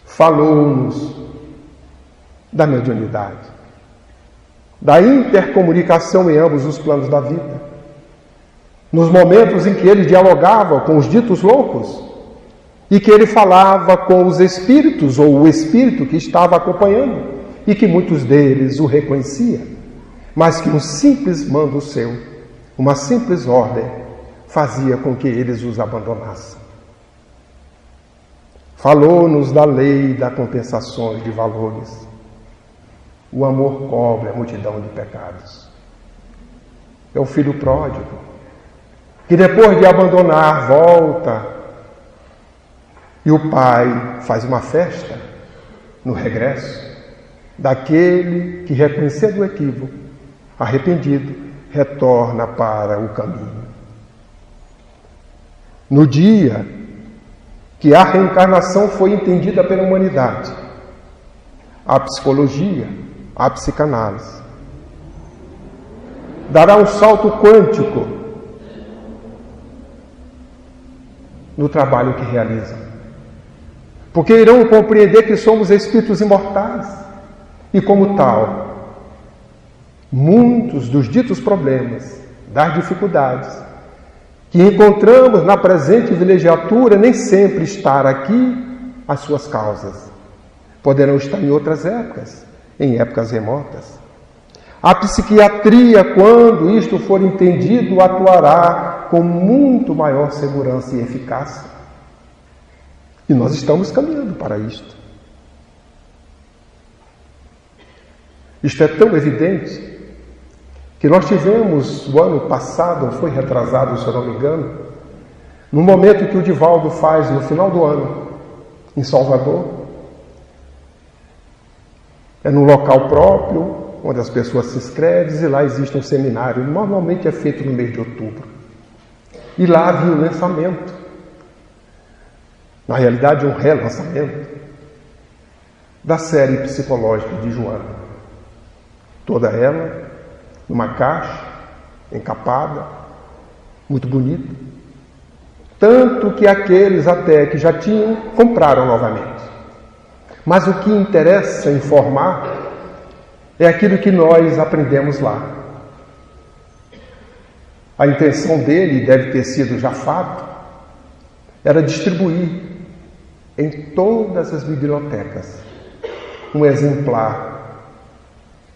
Falou-nos da mediunidade, da intercomunicação em ambos os planos da vida. Nos momentos em que ele dialogava com os ditos loucos e que ele falava com os espíritos ou o espírito que estava acompanhando e que muitos deles o reconhecia, mas que um simples mando seu, uma simples ordem, fazia com que eles os abandonassem. Falou-nos da lei da compensação de valores. O amor cobre a multidão de pecados. É o filho pródigo, que depois de abandonar, volta, e o pai faz uma festa no regresso daquele que, reconhecendo o equívoco, arrependido, retorna para o caminho. No dia que a reencarnação foi entendida pela humanidade, a psicologia, a psicanálise, dará um salto quântico no trabalho que realizam. Porque irão compreender que somos espíritos imortais e, como tal, muitos dos ditos problemas, das dificuldades que encontramos na presente vilegiatura, nem sempre estar aqui as suas causas. Poderão estar em outras épocas, em épocas remotas. A psiquiatria, quando isto for entendido, atuará com muito maior segurança e eficácia. E nós estamos caminhando para isto. Isto é tão evidente que nós tivemos, o ano passado, foi retrasado, se eu não me engano, no momento que o Divaldo faz no final do ano, em Salvador. É num local próprio, onde as pessoas se inscrevem, e lá existe um seminário, normalmente é feito no mês de outubro. E lá havia o lançamento, na realidade um relançamento, da série psicológica de Joana. Toda ela numa caixa, encapada, muito bonita. Tanto que aqueles até que já tinham, compraram novamente. Mas o que interessa informar é aquilo que nós aprendemos lá. A intenção dele, deve ter sido já fato, era distribuir em todas as bibliotecas um exemplar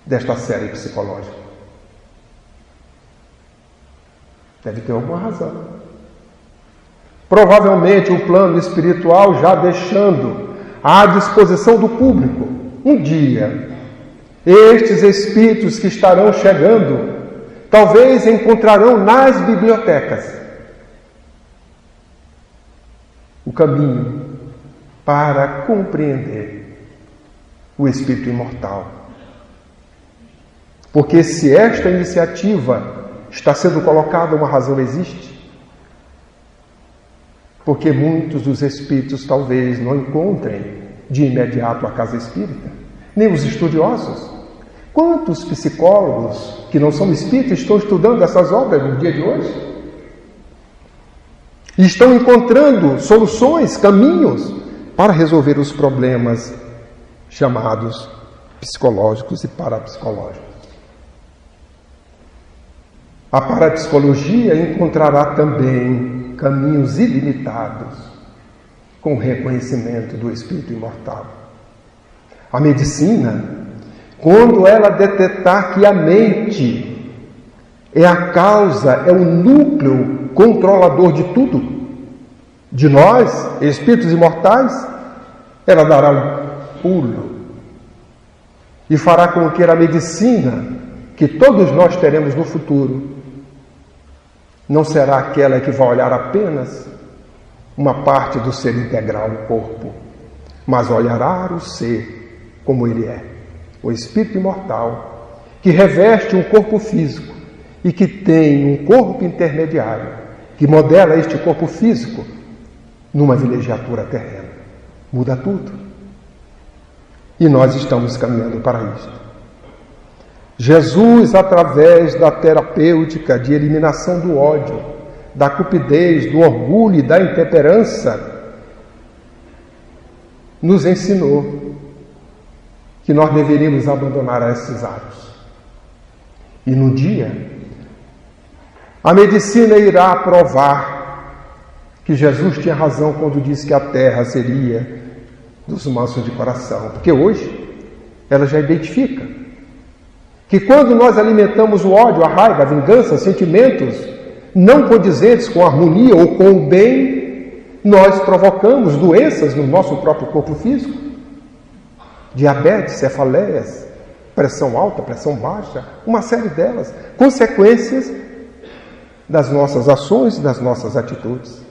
desta série psicológica. Deve ter alguma razão. Provavelmente o plano espiritual já deixando à disposição do público. Um dia, estes espíritos que estarão chegando, talvez encontrarão nas bibliotecas o caminho para compreender o espírito imortal. Porque se esta iniciativa está sendo colocada, uma razão existe. Porque muitos dos espíritos talvez não encontrem de imediato a casa espírita, nem os estudiosos. Quantos psicólogos que não são espíritas estão estudando essas obras no dia de hoje? E estão encontrando soluções, caminhos para resolver os problemas chamados psicológicos e parapsicológicos. A parapsicologia encontrará também caminhos ilimitados com o reconhecimento do espírito imortal. A medicina, quando ela detectar que a mente é a causa, é o núcleo controlador de tudo, de nós, espíritos imortais, ela dará um pulo e fará com que a medicina que todos nós teremos no futuro não será aquela que vai olhar apenas uma parte do ser integral, o corpo, mas olhará o ser como ele é, o espírito imortal, que reveste um corpo físico e que tem um corpo intermediário, que modela este corpo físico numa vilegiatura terrena. Muda tudo. E nós estamos caminhando para isto. Jesus, através da terapêutica de eliminação do ódio, da cupidez, do orgulho e da intemperança, nos ensinou que nós deveríamos abandonar esses atos. E no dia, a medicina irá provar que Jesus tinha razão quando disse que a terra seria dos mansos de coração. Porque hoje, ela já identifica que quando nós alimentamos o ódio, a raiva, a vingança, sentimentos não condizentes com a harmonia ou com o bem, nós provocamos doenças no nosso próprio corpo físico. Diabetes, cefaleias, pressão alta, pressão baixa, uma série delas, consequências das nossas ações e das nossas atitudes.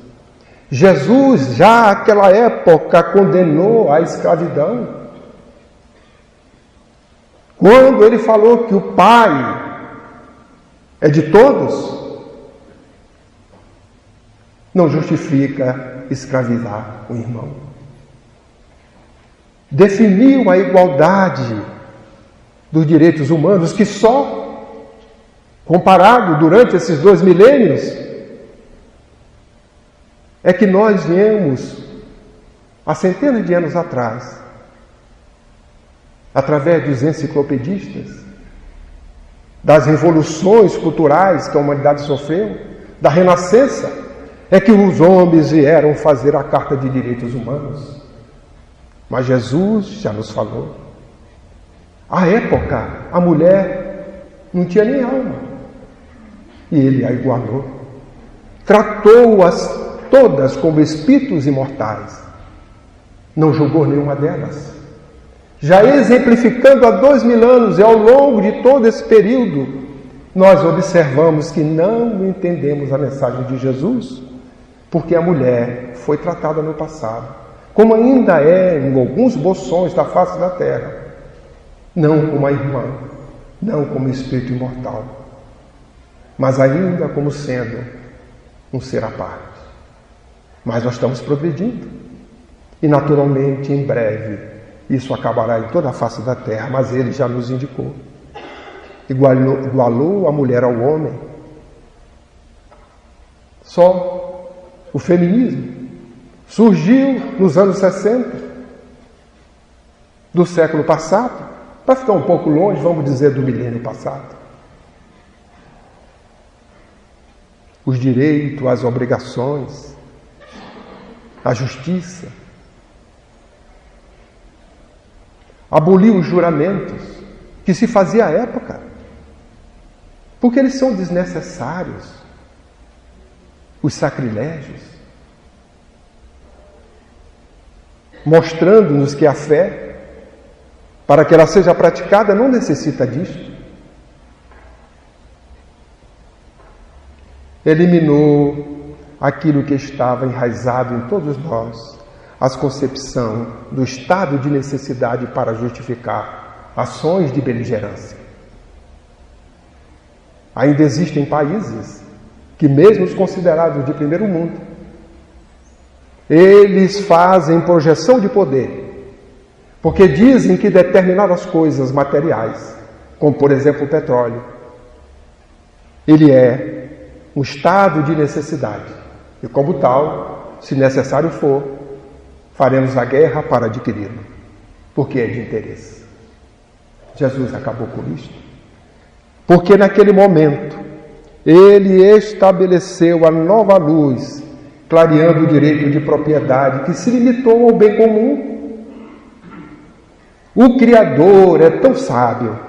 Jesus, já naquela época, condenou a escravidão. Quando ele falou que o Pai é de todos, não justifica escravizar o irmão. Definiu a igualdade dos direitos humanos, que só, comparado durante esses 2 milênios, é que nós viemos, há centenas de anos atrás, através dos enciclopedistas, das revoluções culturais que a humanidade sofreu, da renascença, é que os homens vieram fazer a Carta de Direitos Humanos. Mas Jesus já nos falou. À época, a mulher não tinha nem alma. E ele a igualou. Tratou-as todas como espíritos imortais. Não julgou nenhuma delas. Já exemplificando há 2000 anos e ao longo de todo esse período, nós observamos que não entendemos a mensagem de Jesus, porque a mulher foi tratada no passado, como ainda é em alguns bolsões da face da terra, não como a irmã, não como espírito imortal, mas ainda como sendo um ser à parte. Mas nós estamos progredindo, e naturalmente, em breve, isso acabará em toda a face da terra, mas ele já nos indicou. Igualou a mulher ao homem. Só o feminismo surgiu nos anos 60 do século passado, para ficar um pouco longe, vamos dizer, do milênio passado. Os direitos, as obrigações, a justiça. Aboliu os juramentos que se fazia à época, porque eles são desnecessários. Os sacrilégios, mostrando-nos que a fé, para que ela seja praticada, não necessita disto. Eliminou aquilo que estava enraizado em todos nós, a concepção do estado de necessidade para justificar ações de beligerância. Ainda existem países que, mesmo os considerados de primeiro mundo, eles fazem projeção de poder, porque dizem que determinadas coisas materiais, como por exemplo o petróleo, ele é um estado de necessidade, e como tal, se necessário for, faremos a guerra para adquiri-lo, porque é de interesse. Jesus acabou com isto, porque naquele momento ele estabeleceu a nova luz, clareando o direito de propriedade que se limitou ao bem comum. O Criador é tão sábio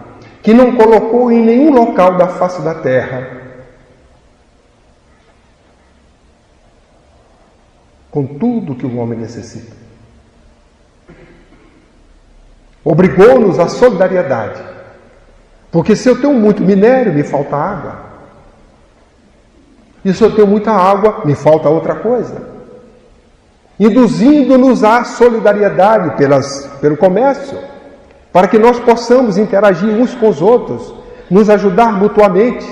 que não colocou em nenhum local da face da terra com tudo que o homem necessita. Obrigou-nos à solidariedade, porque se eu tenho muito minério, me falta água. E se eu tenho muita água, me falta outra coisa. Induzindo-nos à solidariedade pelo comércio, para que nós possamos interagir uns com os outros, nos ajudar mutuamente,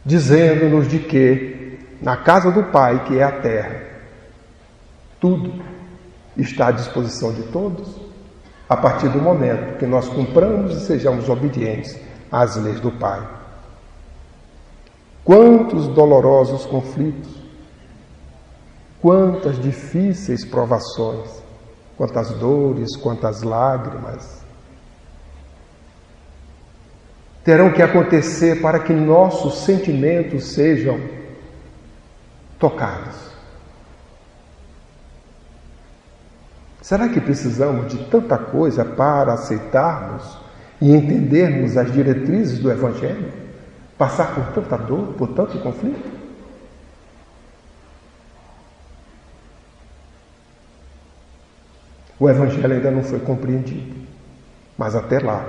dizendo-nos de que, na casa do Pai, que é a terra, tudo está à disposição de todos, a partir do momento que nós cumpramos e sejamos obedientes às leis do Pai. Quantos dolorosos conflitos, quantas difíceis provações, quantas dores, quantas lágrimas terão que acontecer para que nossos sentimentos sejam tocados. Será que precisamos de tanta coisa para aceitarmos e entendermos as diretrizes do Evangelho? Passar por tanta dor, por tanto conflito? O Evangelho ainda não foi compreendido, mas até lá.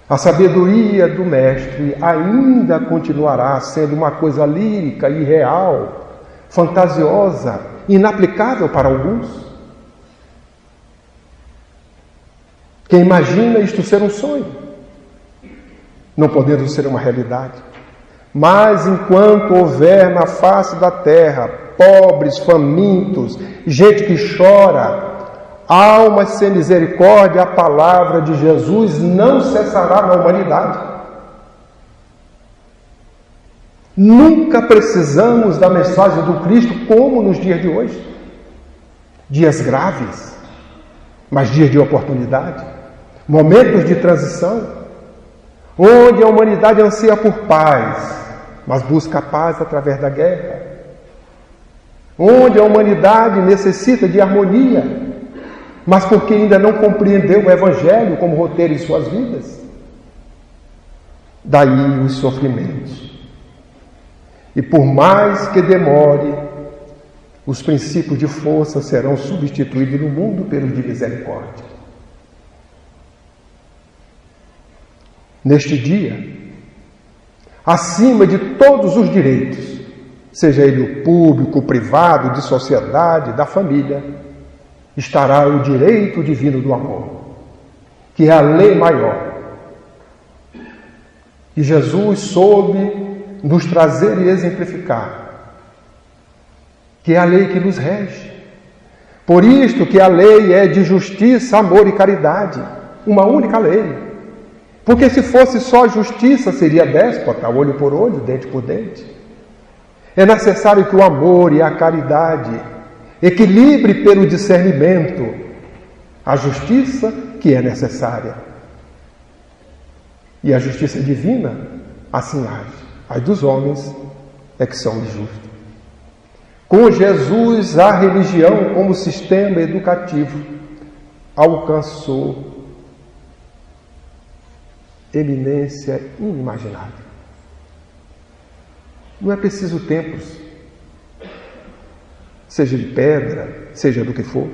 A sabedoria do Mestre ainda continuará sendo uma coisa lírica, irreal, fantasiosa, inaplicável para alguns. Quem imagina isto ser um sonho, não podendo ser uma realidade. Mas enquanto houver na face da terra pobres, famintos, gente que chora, almas sem misericórdia, a palavra de Jesus não cessará na humanidade. Nunca precisamos da mensagem do Cristo como nos dias de hoje. Dias graves, mas dias de oportunidade, momentos de transição, onde a humanidade anseia por paz, mas busca a paz através da guerra. Onde a humanidade necessita de harmonia, mas porque ainda não compreendeu o Evangelho como roteiro em suas vidas. daí os sofrimentos. E por mais que demore, os princípios de força serão substituídos no mundo pelos de misericórdia. Neste dia, acima de todos os direitos, seja ele o público, o privado, de sociedade, da família, estará o direito divino do amor, que é a lei maior. E Jesus soube nos trazer e exemplificar, que é a lei que nos rege. Por isto que a lei é de justiça, amor e caridade, uma única lei. Porque se fosse só justiça, seria déspota, olho por olho, dente por dente. É necessário que o amor e a caridade equilibre pelo discernimento a justiça que é necessária. E a justiça divina assim age. As dos homens é que são injustos. Com Jesus, a religião como sistema educativo alcançou eminência inimaginável. Não é preciso templos, seja de pedra, seja do que for,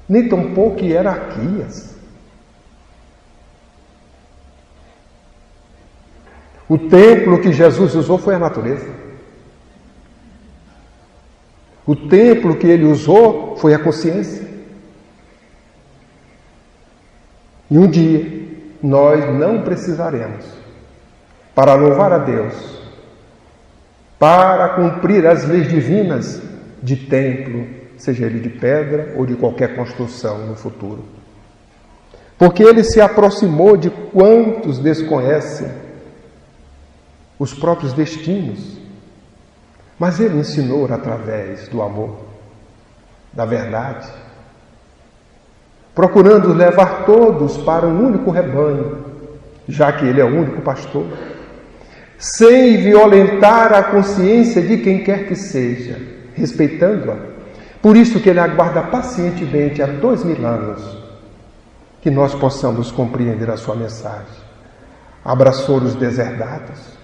nem tampouco hierarquias. O templo que Jesus usou foi a natureza. O templo que ele usou foi a consciência. E um dia nós não precisaremos, para louvar a Deus, para cumprir as leis divinas de templo, seja ele de pedra ou de qualquer construção no futuro. Porque ele se aproximou de quantos desconhecem os próprios destinos, mas ele ensinou através do amor, da verdade, procurando levar todos para um único rebanho, já que ele é o único pastor, sem violentar a consciência de quem quer que seja, respeitando-a. Por isso que ele aguarda pacientemente há 2000 anos que nós possamos compreender a sua mensagem. Abraçou os deserdados,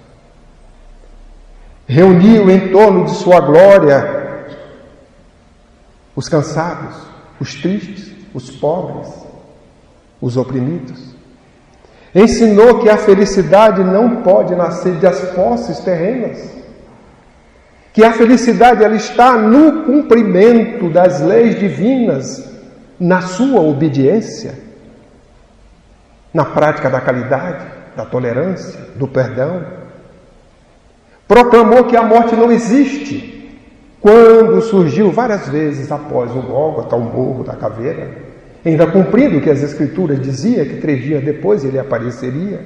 reuniu em torno de sua glória os cansados, os tristes, os pobres, os oprimidos. Ensinou que a felicidade não pode nascer das posses terrenas, que a felicidade ela está no cumprimento das leis divinas, na sua obediência, na prática da caridade, da tolerância, do perdão. Proclamou que a morte não existe, quando surgiu várias vezes após o Gólgota, o Morro da Caveira, ainda cumprindo o que as Escrituras diziam, que 3 dias depois ele apareceria.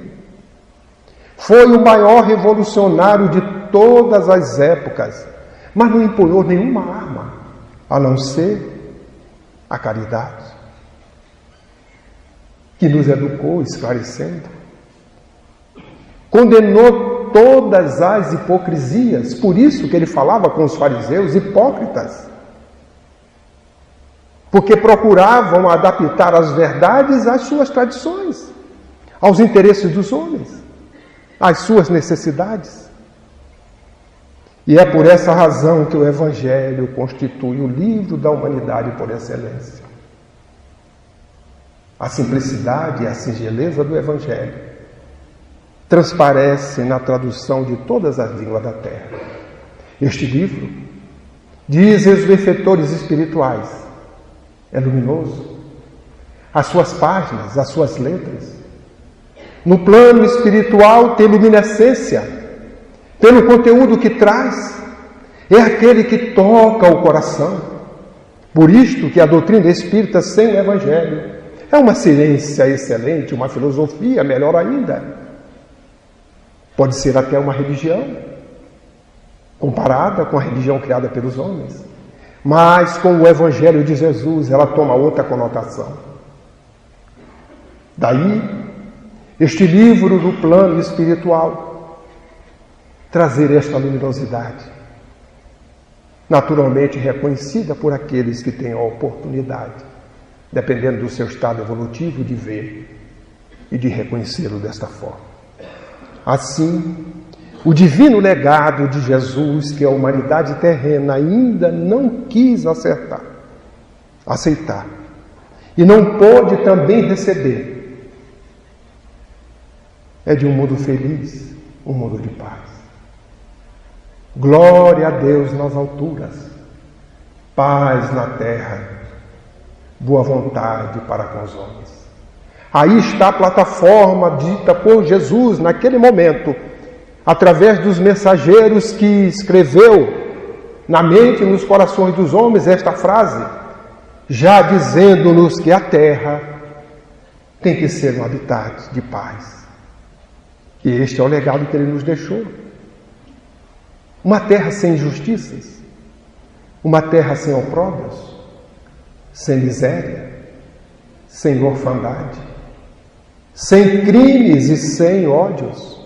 Foi o maior revolucionário de todas as épocas, mas não empunhou nenhuma arma, a não ser a caridade, que nos educou, esclarecendo. Condenou todas as hipocrisias, por isso que ele falava com os fariseus hipócritas, porque procuravam adaptar as verdades às suas tradições, aos interesses dos homens, às suas necessidades. E é por essa razão que o Evangelho constitui o livro da humanidade por excelência. A simplicidade e a singeleza do Evangelho transparece na tradução de todas as línguas da terra. Este livro, dizem os benfeitores espirituais, é luminoso. As suas páginas, as suas letras, no plano espiritual tem luminescência, pelo conteúdo que traz, é aquele que toca o coração. Por isto que a doutrina espírita sem o Evangelho é uma ciência excelente, uma filosofia melhor ainda. Pode ser até uma religião, comparada com a religião criada pelos homens. Mas com o Evangelho de Jesus, ela toma outra conotação. Daí, este livro do plano espiritual, trazer esta luminosidade, naturalmente reconhecida por aqueles que têm a oportunidade, dependendo do seu estado evolutivo, de ver e de reconhecê-lo desta forma. Assim, o divino legado de Jesus, que a humanidade terrena ainda não quis aceitar, e não pôde também receber, é de um mundo feliz, um mundo de paz. Glória a Deus nas alturas, paz na terra, boa vontade para com os homens. Aí está a plataforma dita por Jesus naquele momento, através dos mensageiros que escreveu na mente e nos corações dos homens esta frase, já dizendo-nos que a terra tem que ser um habitat de paz. E este é o legado que ele nos deixou. Uma terra sem injustiças, uma terra sem opróbrios, sem miséria, sem orfandade, sem crimes e sem ódios,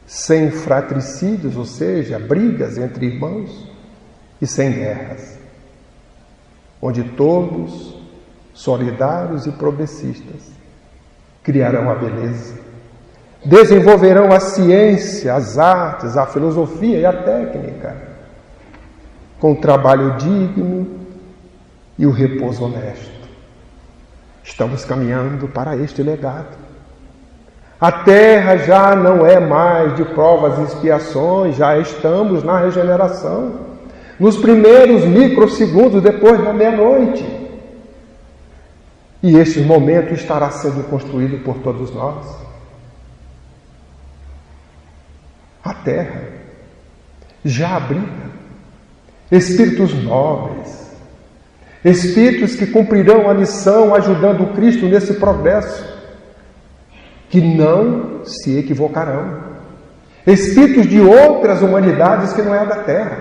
sem fratricídios, ou seja, brigas entre irmãos, e sem guerras, onde todos, solidários e progressistas, criarão a beleza, desenvolverão a ciência, as artes, a filosofia e a técnica, com o trabalho digno e o repouso honesto. Estamos caminhando para este legado. A terra já não é mais de provas e expiações, já estamos na regeneração, nos primeiros microsegundos depois da meia-noite. E este momento estará sendo construído por todos nós. A terra já abriga espíritos nobres, espíritos que cumprirão a missão ajudando o Cristo nesse progresso, que não se equivocarão. Espíritos de outras humanidades que não é da Terra,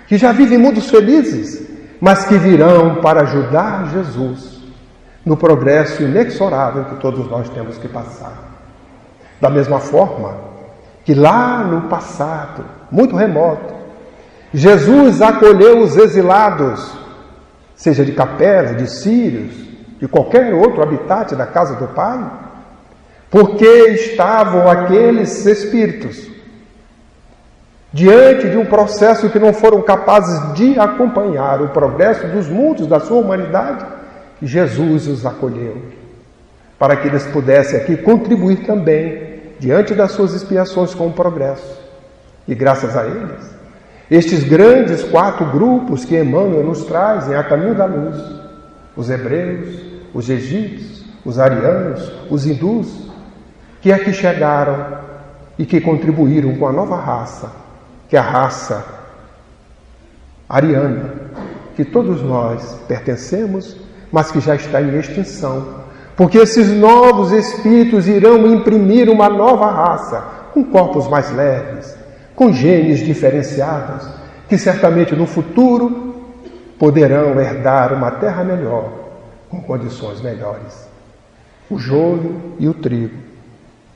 que já vivem mundos felizes, mas que virão para ajudar Jesus no progresso inexorável que todos nós temos que passar. Da mesma forma que lá no passado, muito remoto, Jesus acolheu os exilados, seja de Capela, de Sírios, de qualquer outro habitat da casa do Pai, porque estavam aqueles espíritos diante de um processo que não foram capazes de acompanhar o progresso dos mundos da sua humanidade, Jesus os acolheu, para que eles pudessem aqui contribuir também diante das suas expiações com o progresso. E graças a eles, estes grandes 4 grupos que Emmanuel nos trazem a caminho da luz, os hebreus, os egípcios, os arianos, os hindus, que aqui chegaram e que contribuíram com a nova raça, que é a raça ariana, que todos nós pertencemos, mas que já está em extinção, porque esses novos espíritos irão imprimir uma nova raça, com corpos mais leves, com genes diferenciados, que certamente no futuro poderão herdar uma terra melhor, com condições melhores. O joio e o trigo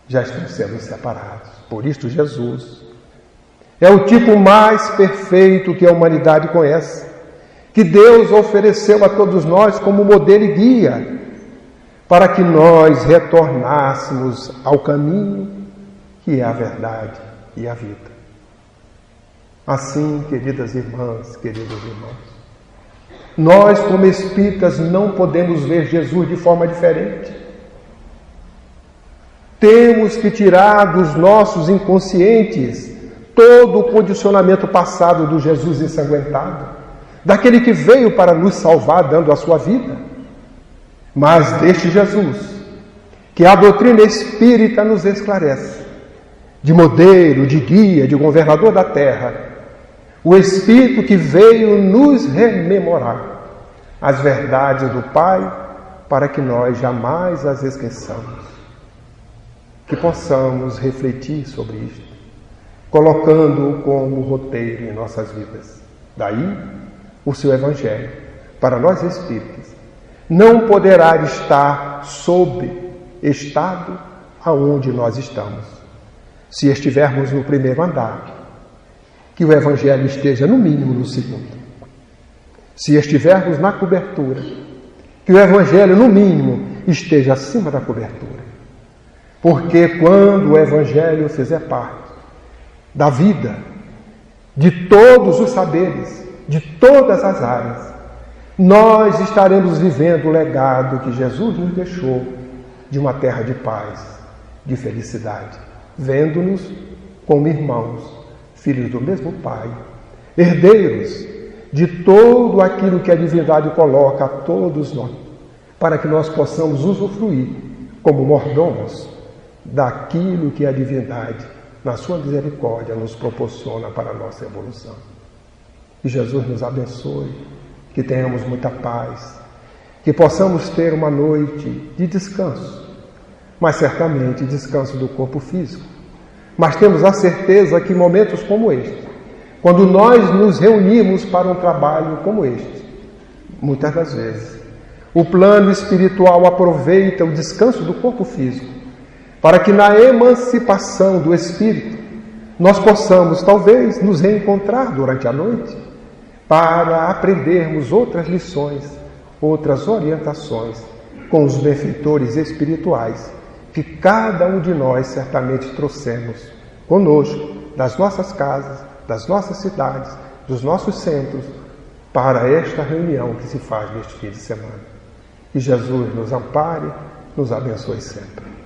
já estão sendo separados. Por isto, Jesus é o tipo mais perfeito que a humanidade conhece, que Deus ofereceu a todos nós como modelo e guia, para que nós retornássemos ao caminho que é a verdade e a vida. Assim, queridas irmãs, queridos irmãos, nós como espíritas não podemos ver Jesus de forma diferente. Temos que tirar dos nossos inconscientes todo o condicionamento passado do Jesus ensanguentado, daquele que veio para nos salvar dando a sua vida, mas deste Jesus, que a doutrina espírita nos esclarece, de modelo, de guia, de governador da terra, o Espírito que veio nos rememorar as verdades do Pai, para que nós jamais as esqueçamos. Que possamos refletir sobre isto, colocando-o como roteiro em nossas vidas. Daí, o seu Evangelho, para nós espíritas, não poderá estar sob estado aonde nós estamos. Se estivermos no primeiro andar, que o Evangelho esteja no mínimo no segundo. Se estivermos na cobertura, que o Evangelho no mínimo esteja acima da cobertura. Porque quando o Evangelho fizer parte da vida, de todos os saberes, de todas as áreas, nós estaremos vivendo o legado que Jesus nos deixou de uma terra de paz, de felicidade, vendo-nos como irmãos, filhos do mesmo Pai, herdeiros de todo aquilo que a divindade coloca a todos nós, para que nós possamos usufruir como mordomos daquilo que a divindade, na sua misericórdia, nos proporciona para a nossa evolução. Que Jesus nos abençoe, que tenhamos muita paz, que possamos ter uma noite de descanso, mas certamente descanso do corpo físico. Mas temos a certeza que momentos como este, quando nós nos reunimos para um trabalho como este, muitas das vezes, o plano espiritual aproveita o descanso do corpo físico para que na emancipação do espírito nós possamos talvez nos reencontrar durante a noite para aprendermos outras lições, outras orientações com os benfeitores espirituais que cada um de nós certamente trouxemos conosco das nossas casas, das nossas cidades, dos nossos centros, para esta reunião que se faz neste fim de semana. Que Jesus nos ampare, nos abençoe sempre.